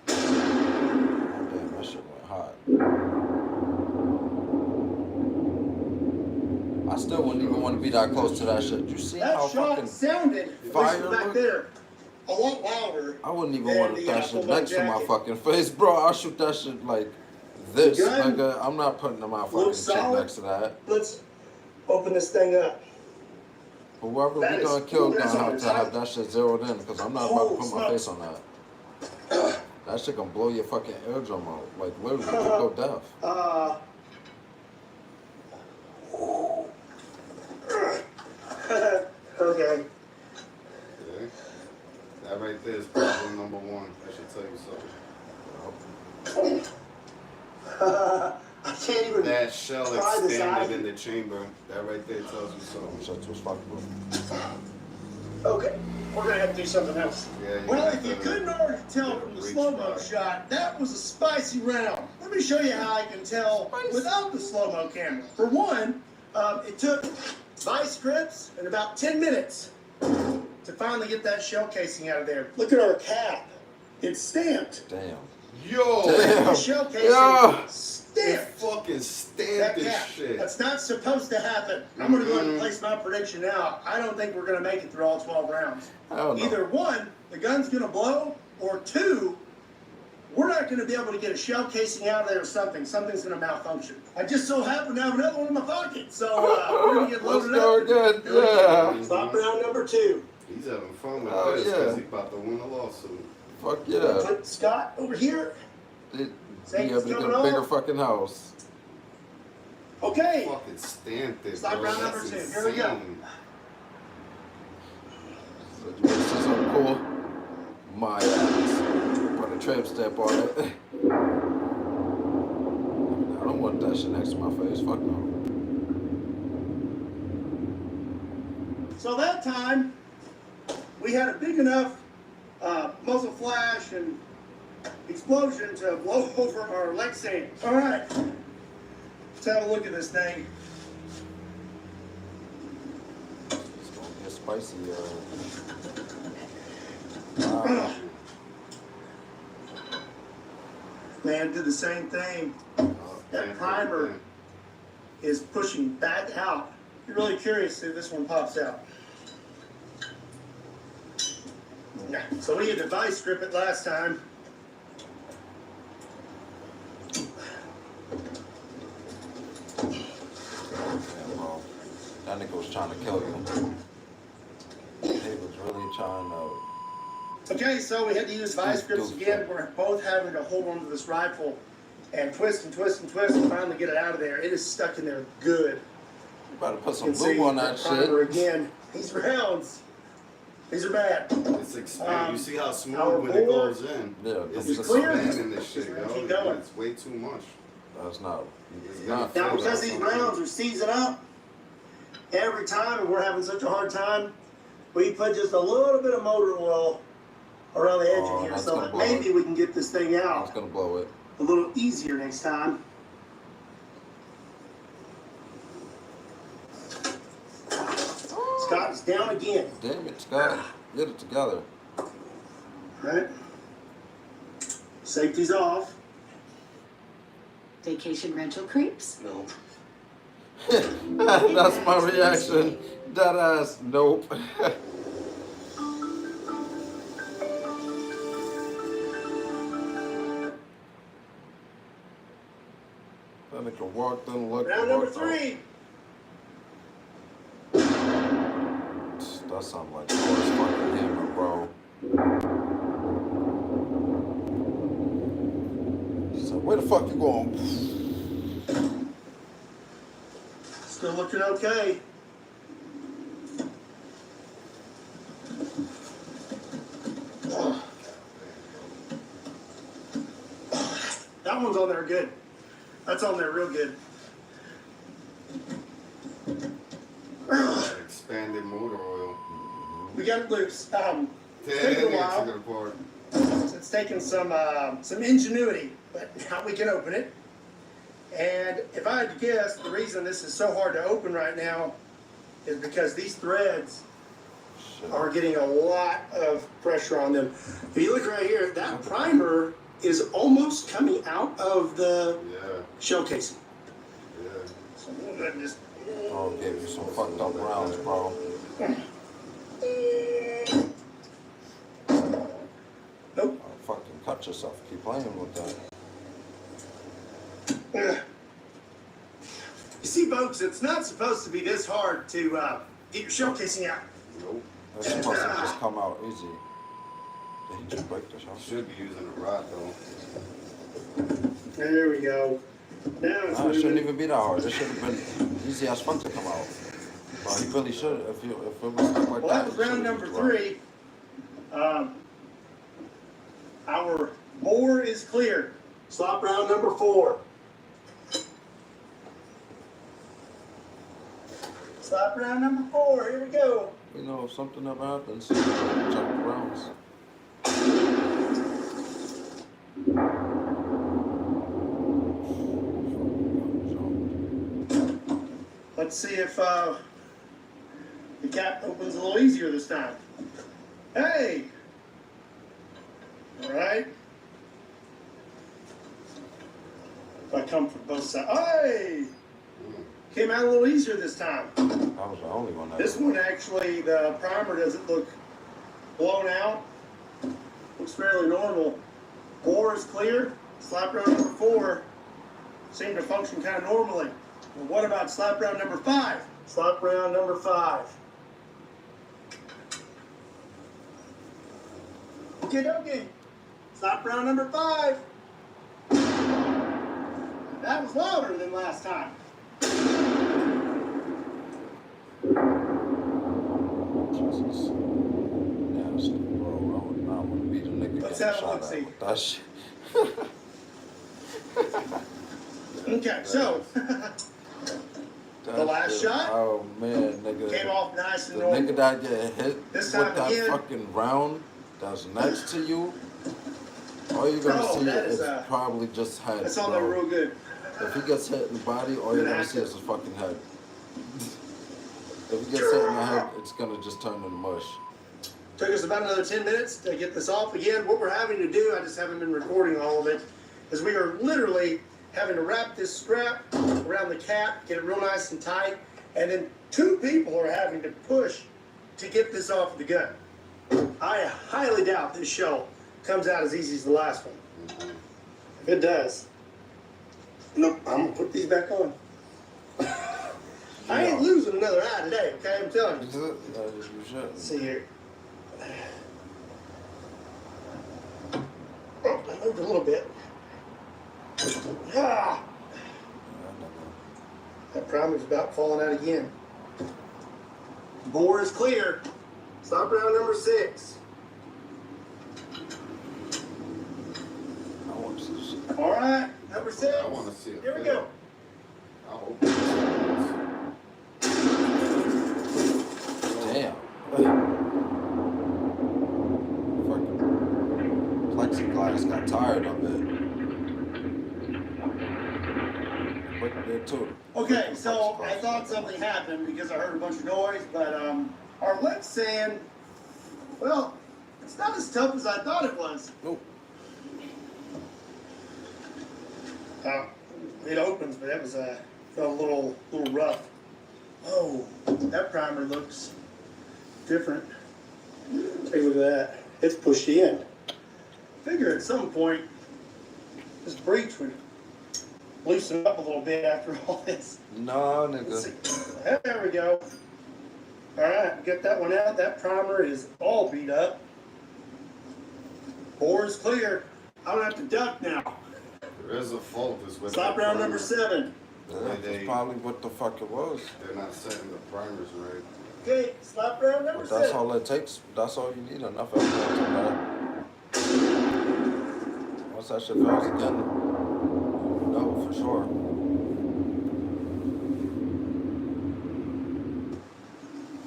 Damn, that shit went hot. I still wouldn't even want to be that close to that shit. You see how That shot fucking sounded, at fire least back looked? there, a lot louder. I wouldn't even than want to the put that shit full-blown next to my jacket. fucking face, bro. I'll shoot that shit like this, The gun nigga. I'm not putting my fucking looks shit solid. next to that. Let's open this thing up. Whoever That we is- gonna kill that's gonna on have the to have top. that shit zeroed in, because I'm not about to Oh, put my smokes. face on that. That shit gonna blow your fucking eardrum out. Like literally, you go deaf. Okay. Okay. That right there is problem number 1. I should tell you something. I can't even. That shell pry this out. expanded in the chamber. That right there tells you something. Shit was fucked up. Okay, we're gonna have to do something else. Yeah, Well, have if you to couldn't already tell from the reach slow-mo back. shot, that was a spicy round. Let me show you how I can tell without the slow-mo camera. For one, it took vice grips and about 10 minutes to finally get that shell casing out of there. Look at our cap. It's stamped. Damn. Yo! The shell casing Yeah. It stamped. fucking That stamped this cap. shit. That's not supposed to happen. I'm gonna go ahead and place my prediction now. I don't think we're gonna make it through all 12 rounds. Hell no. Either one, the gun's gonna blow, or two, we're not gonna be able to get a shell casing out of there or something. Something's gonna malfunction. I just so happen to have another one in my pocket, so we're gonna get Let's loaded go up. again. Here we go. Yeah. Stop round number 2. He's having fun with Oh, this yeah. because he's about to win a lawsuit. Fuck yeah. Put Scott over here. Be Safety's able to get coming a bigger off. fucking house. Okay. Fucking stamped it, Stop bro. round That's number 2. Here we go. insane. So you want to see something cool? My ass. Put a tramp stamp on it. I don't want that shit next to my face. Fuck no. So that time, we had a big enough muzzle flash and explosion to blow over our leg sand. All right, let's have a look at this thing. It's gonna get spicy. Man, did the same thing. That primer is pushing back out. You're really curious to see if this one pops out. Yeah. So we had to vice grip it last time. Yeah, bro. That nigga was trying to kill you. He was really trying to. Okay, so we had to use vice grips again. We're both having to hold onto this rifle and twist and twist and twist and finally get it out of there. It is stuck in there good. You better put You some can see lube on the that primer shit. again. These rounds These are bad. It's expanding. You see how smooth our when it board goes in? Yeah, It's clear. expanding this shit, Keep yo. going. It's way too much. That's not. It's Now, not because these rounds are seizing up every time, and we're having such a hard time, we put just a little bit of motor oil around the edge of here, that's so gonna that blow maybe we can get this thing It's out gonna blow it. a little easier next time. Scott is down again. Damn it, Scott. Get it together. Right. Safety's off. Vacation rental creeps? No. That's my reaction. That ass, nope. That nigga walked in, looked. Round number 3. That sounds like Forrest fucking Hammer, bro. He said, where the fuck you going? Still looking okay. That one's on there good. That's on there real good. Expanded motor oil. We got it loose. It's taken a while. It's taken some ingenuity, but now we can open it. And if I had to guess, the reason this is so hard to open right now is because these threads are getting a lot of pressure on them. If you look right here, that primer is almost coming out of the shell casing. Yeah. So we'll go ahead and just... Oh, gave you some fucked up rounds, bro. Nope. Oh, fucking cut yourself. Keep playing with that. You see, folks, it's not supposed to be this hard to get your shell casing out. Nope. It's supposed to just come out easy. Did he just break the shell? Should be using a rod though. There we go. Now it's Nah, it shouldn't moving. even be that hard. It should have been easy as fuck to come out. But he really should. If it was stuck like Well, that, that was round number 3. Our bore is clear. Slop round number 4. Slop round number 4. Here we go. You know, if something ever happens, check the rounds. Let's see if the cap opens a little easier this time. Hey! All right. If I come from both sides. Hey! Came out a little easier this time. That was the only one. This one actually, the primer doesn't look blown out. Looks fairly normal. Bore is clear. Slap round number 4 seemed to function kind of normally. Well, what about slap round number 5? Slap round number 5. Okay. Slap round number 5. That was louder than last time. Jesus. Nasty, bro. I would not want to be the nigga Let's getting have a shot look-see. at with that shit. Okay, so the last shot Oh man, nigga. came off nice and The normal. nigga that get hit This with time that again. fucking round that's next to you, all you're gonna Oh, see that is is, probably just head. That's on there bro. real good. If he gets hit in the body, all you're gonna see is his fucking head. If he gets hit in the head, it's gonna just turn into mush. Took us about another 10 minutes to get this off again. What we're having to do, I just haven't been recording all of it, is we are literally having to wrap this strap around the cap, get it real nice and tight, and then 2 people are having to push to get this off the gun. I highly doubt this shell comes out as easy as the last one. If it does, nope, I'm gonna put these back on. I ain't losing another eye today, okay? I'm telling you. You should. Let's see here. Oh, I moved a little bit. Ah! That primer's about falling out again. Bore is clear. Slop round number 6. I want to see this shit. All right, number 6. I want to see it. Here we go. I hope. Damn. Fucking plexiglass got tired of it. But they too. Okay, so I thought something happened because I heard a bunch of noise, but our lip sand, well, it's not as tough as I thought it was. Nope. It opens, but that was felt a little rough. Oh, that primer looks different. Take a look at that. It's pushed in. Figure at some point this breech would loosen up a little bit after all this. No, Let's nigga. see. There we go. All right, get that one out. That primer is all beat up. Bore is clear. I don't have to duck now. There is a fault. Is with Slop the round primer. number 7. That's probably what the fuck it was. They're not setting the primers right. Okay, slop round number But that's 7. all it takes. That's all you need. Enough evidence on that. Once that shit fails again, no, for sure.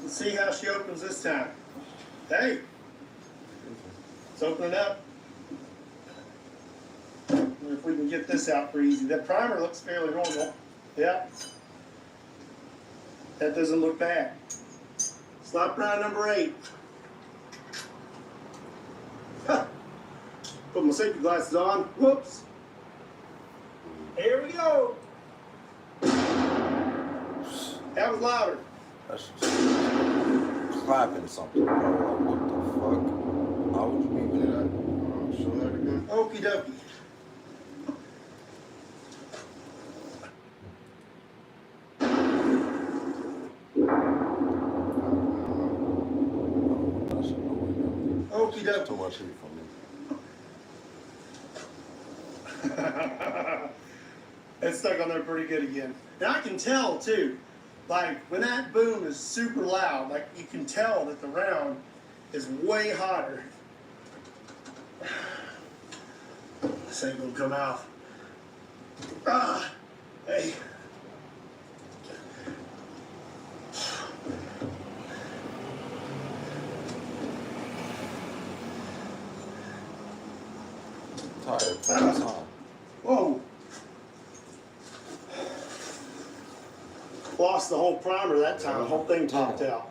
Let's see how she opens this time. Hey, let's open it up. If we can get this out pretty easy. That primer looks fairly normal. Yep. That doesn't look bad. Slop round number 8. Huh. Put my safety glasses on. Whoops. Here we go. That was louder. That's just clapping something, bro. Like, what the fuck? How would you even that? Show that again. Okie dokie. Okie dokie. Too much heat for me. It's stuck on there pretty good again. And I can tell too, like when that boom is super loud, like you can tell that the round is way hotter. This ain't gonna come out. Ah, hey. Tired. Whoa. Lost the whole primer that time. The whole thing popped out.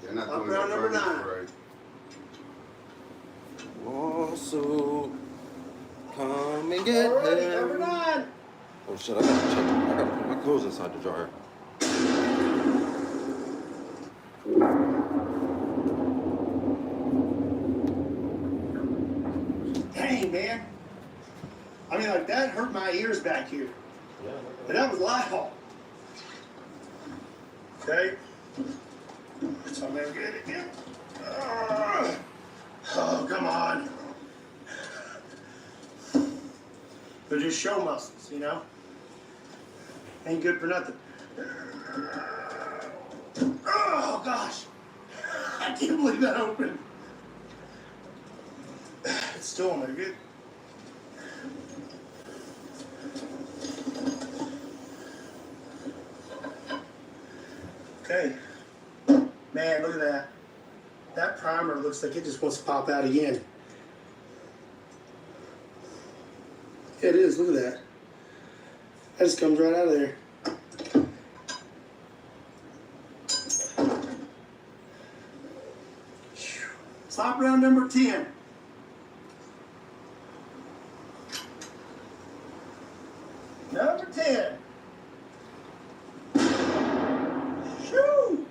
They're not Up doing round the number primers 9. right. Lawsuit. Come and get Alrighty, number him. 9. Oh shit, I gotta check. I gotta put my clothes inside the dryer. Dang, man. I mean, like, that hurt my ears back here. And that was loud. Okay. So I'm gonna get it again. Oh, come on. They're just show muscles, you know? Ain't good for nothing. Oh, gosh. I can't believe that opened. It's still on there, good. Okay. Man, look at that. That primer looks like it just wants to pop out again. It is, look at that. That just comes right out of there. Slop round number 10. Number 10. Shoo!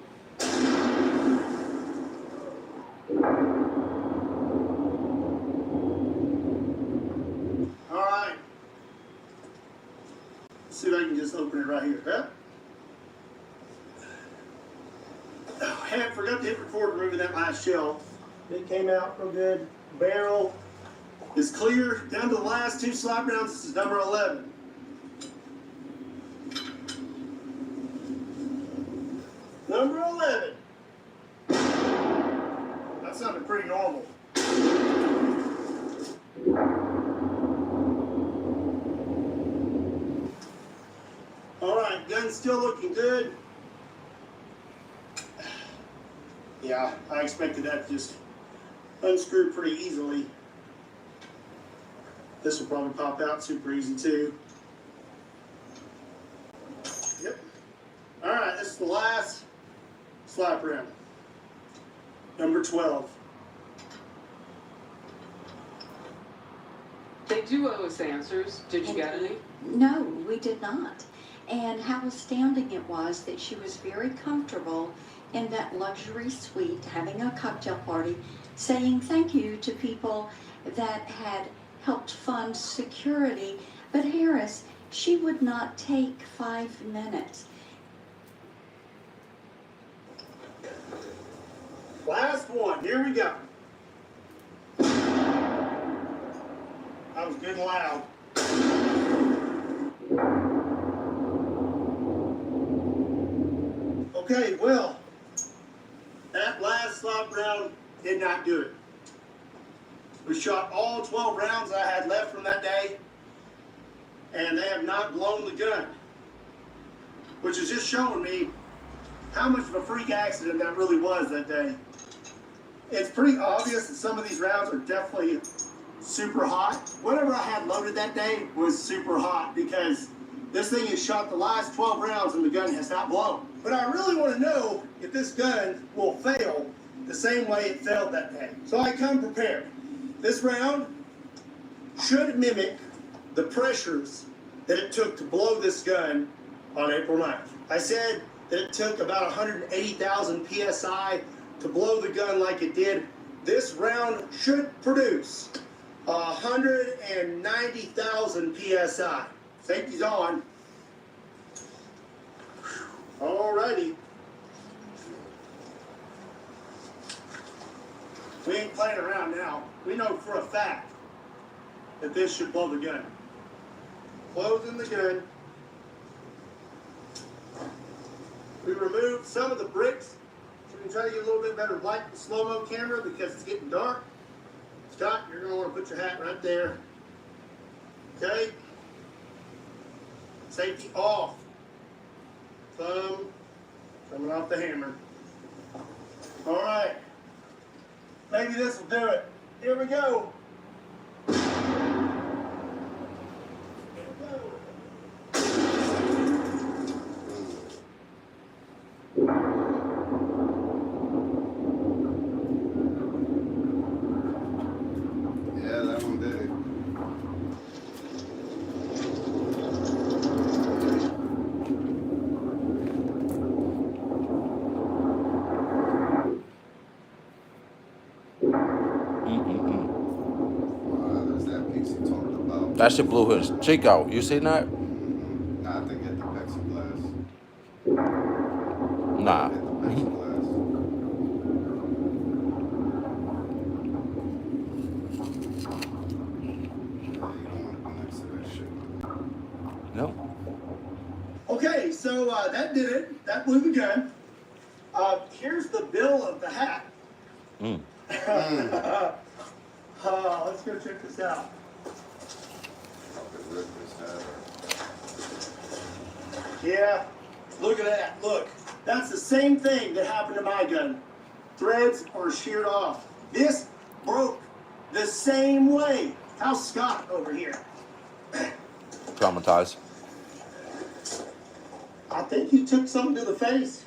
All right. Let's see if I can just open it right here. Huh? Oh, I forgot to hit record removing that last shell. It came out real good. Barrel is clear. Down to the last 2 slop rounds. This is number 11. Number 11. that sounded pretty normal. All right, gun's still looking good. Yeah, I expected that to just unscrew pretty easily. This will probably pop out super easy too. Yep. All right, this is the last slap round. Number 12. They do owe us answers. Did you get any? No, we did not. And how astounding it was that she was very comfortable in that luxury suite, having a cocktail party, saying thank you to people that had helped fund security. But Harris, she would not take 5 minutes. Last one, here we go. That was good and loud. Okay, well, that last slap round did not do it. We shot all 12 rounds I had left from that day, and they have not blown the gun, which is just showing me how much of a freak accident that really was that day. It's pretty obvious that some of these rounds are definitely super hot. Whatever I had loaded that day was super hot because this thing has shot the last 12 rounds and the gun has not blown. But I really want to know if this gun will fail the same way it failed that day. So I come prepared. This round should mimic the pressures that it took to blow this gun on April 9th. I said that it took about 180,000 PSI to blow the gun like it did. This round should produce 190,000 PSI. Safety's on. Alrighty. We ain't playing around now. We know for a fact that this should blow the gun. Closing the gun. We removed some of the bricks so we can try to get a little bit better light in the slow-mo camera because it's getting dark. Scott, you're going to want to put your hat right there. Okay. Safety off. Thumb coming off the hammer. All right. Maybe this will do it. Here we go. Yeah, that one did it. There's that piece you talked about. That shit blew his cheek out. You seen that? Nah, I think hit the plexiglass. Nah. Hit the plexiglass. You don't want to be next to that shit. No. Okay, so that did it. That blew the gun. Here's the bill of the hat. Let's go check this out. Fucking rip his hat. Yeah, look at that. Look, that's the same thing that happened to my gun. Threads are sheared off. This broke the same way. How's Scott over here? Traumatized. I think you took something to the face.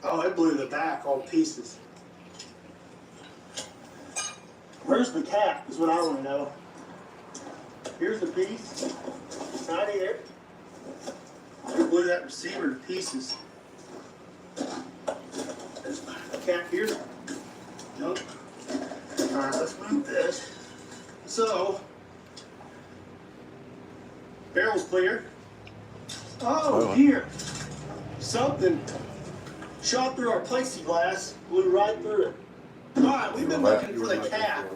Oh, it blew the back all pieces. Where's the cap is what I want to know. Here's the piece. Right here. You blew that receiver to pieces. There's the cap here. Nope. Alright, let's move this. So, barrel's clear. Oh, here. Something shot through our plexiglass, blew right through it. Alright, we've been looking for the cap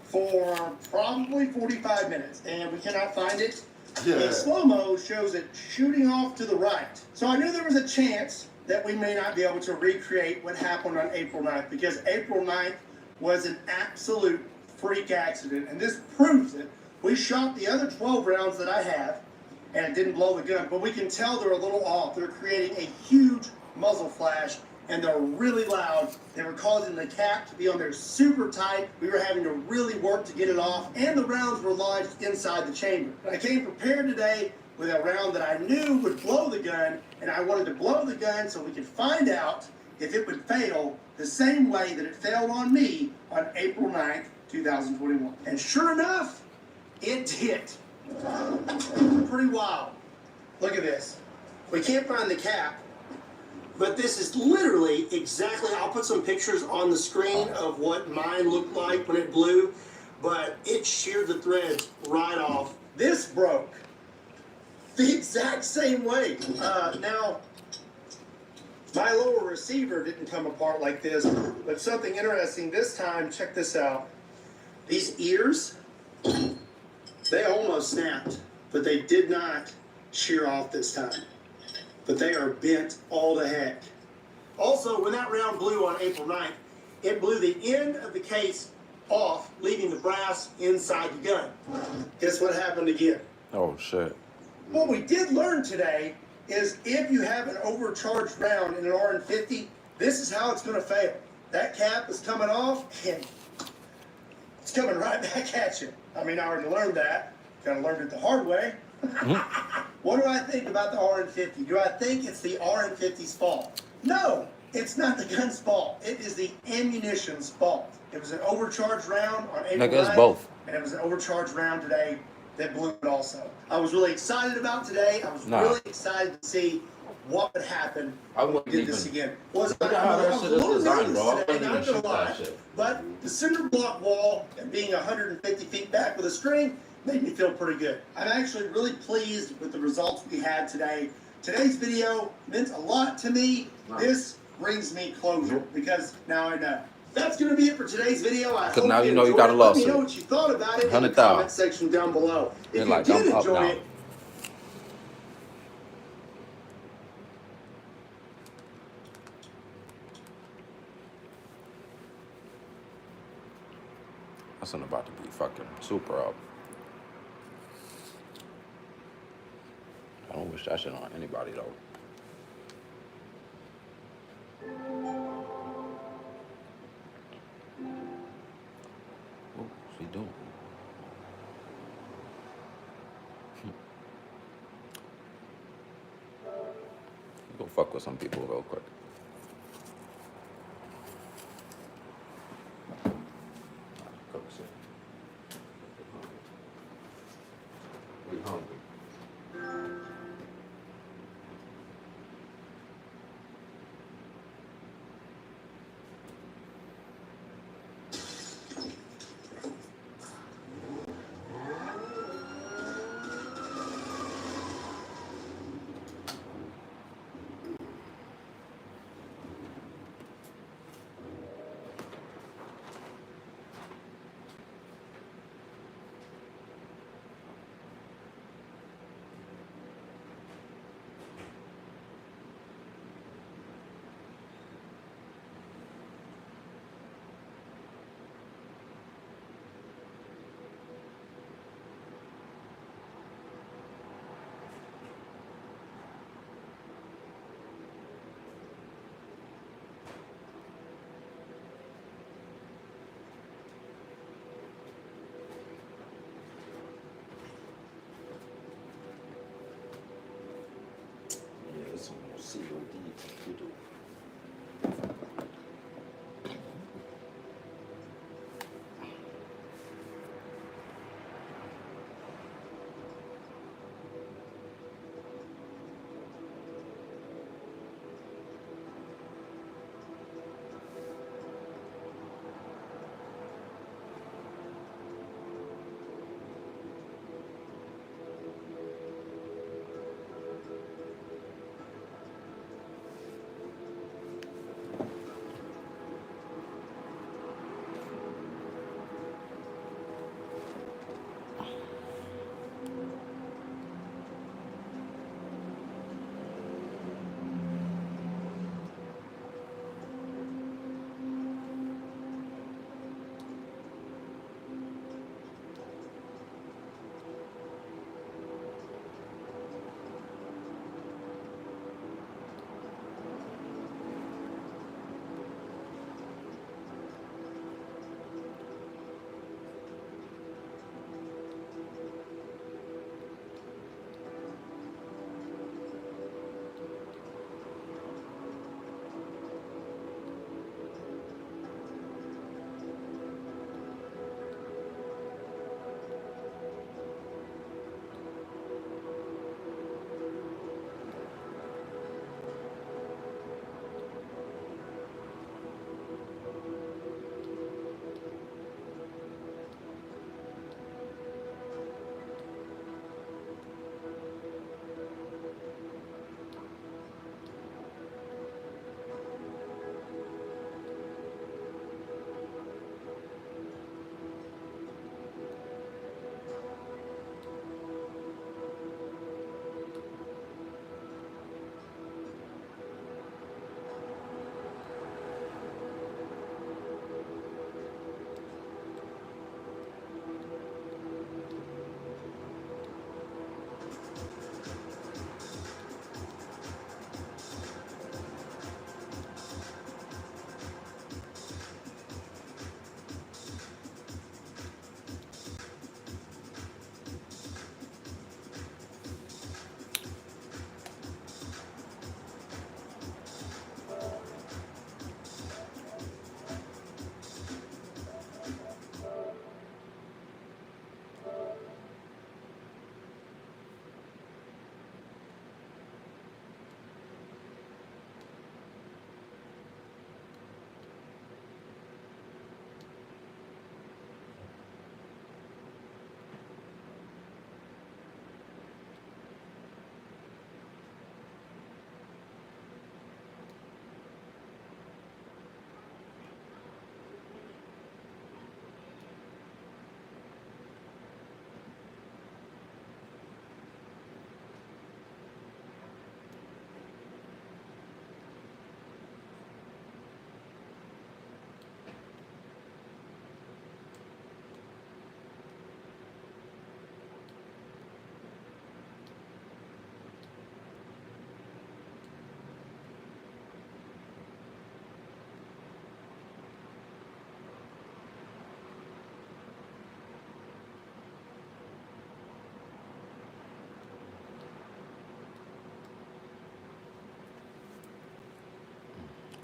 for probably 45 minutes, and we cannot find it. Yeah. The slow-mo shows it shooting off to the right. So I knew there was a chance that we may not be able to recreate what happened on April 9th, because April 9th was an absolute freak accident, and this proves it. We shot the other 12 rounds that I have, and it didn't blow the gun, but we can tell they're a little off. They're creating a huge muzzle flash, and they're really loud. They were causing the cap to be on there super tight. We were having to really work to get it off, and the rounds were lodged inside the chamber. I came prepared today with a round that I knew would blow the gun, and I wanted to blow the gun so we could find out if it would fail the same way that it failed on me on April 9th, 2021. And sure enough, it did. Pretty wild. Look at this. We can't find the cap, but this is literally exactly, I'll put some pictures on the screen of what mine looked like when it blew, but it sheared the threads right off. This broke the exact same way. Now, my lower receiver didn't come apart like this, but something interesting this time, check this out. These ears, they almost snapped, but they did not shear off this time. But they are bent all to heck. Also, when that round blew on April 9th, it blew the end of the case off, leaving the brass inside the gun. Guess what happened again? Oh, shit. What we did learn today is if you have an overcharged round in an RN50, this is how it's going to fail. That cap is coming off, and it's coming right back at you. I mean, I already learned that. Kind of learned it the hard way. What do I think about the RN50? Do I think it's the RN50's fault? No, it's not the gun's fault. It is the ammunition's fault. It was an overcharged round on April 9th, both. and it was an overcharged round today that blew it also. I was really excited about today. I was really excited to see what would happen I when we did this again. Look at how that shit is designed, bro. I wouldn't even not shoot gonna lie, that shit. but the cinder block wall and being 150 feet back with a string made me feel pretty good. I'm actually really pleased with the results we had today. Today's video meant a lot to me. This brings me closure because now I know. That's going to be it for today's video. I hope now you know you enjoyed got a it. Let me lawsuit. know what you thought about it in the 100,000. comment section down below. If You're you like, did I'm up enjoy now. it, That's about to be fucking super up. I don't wish that shit on anybody though. What's he doing? Go fuck with some people real quick. We hungry.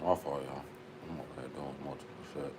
My fault, y'all. I'm over here doing multiple shit.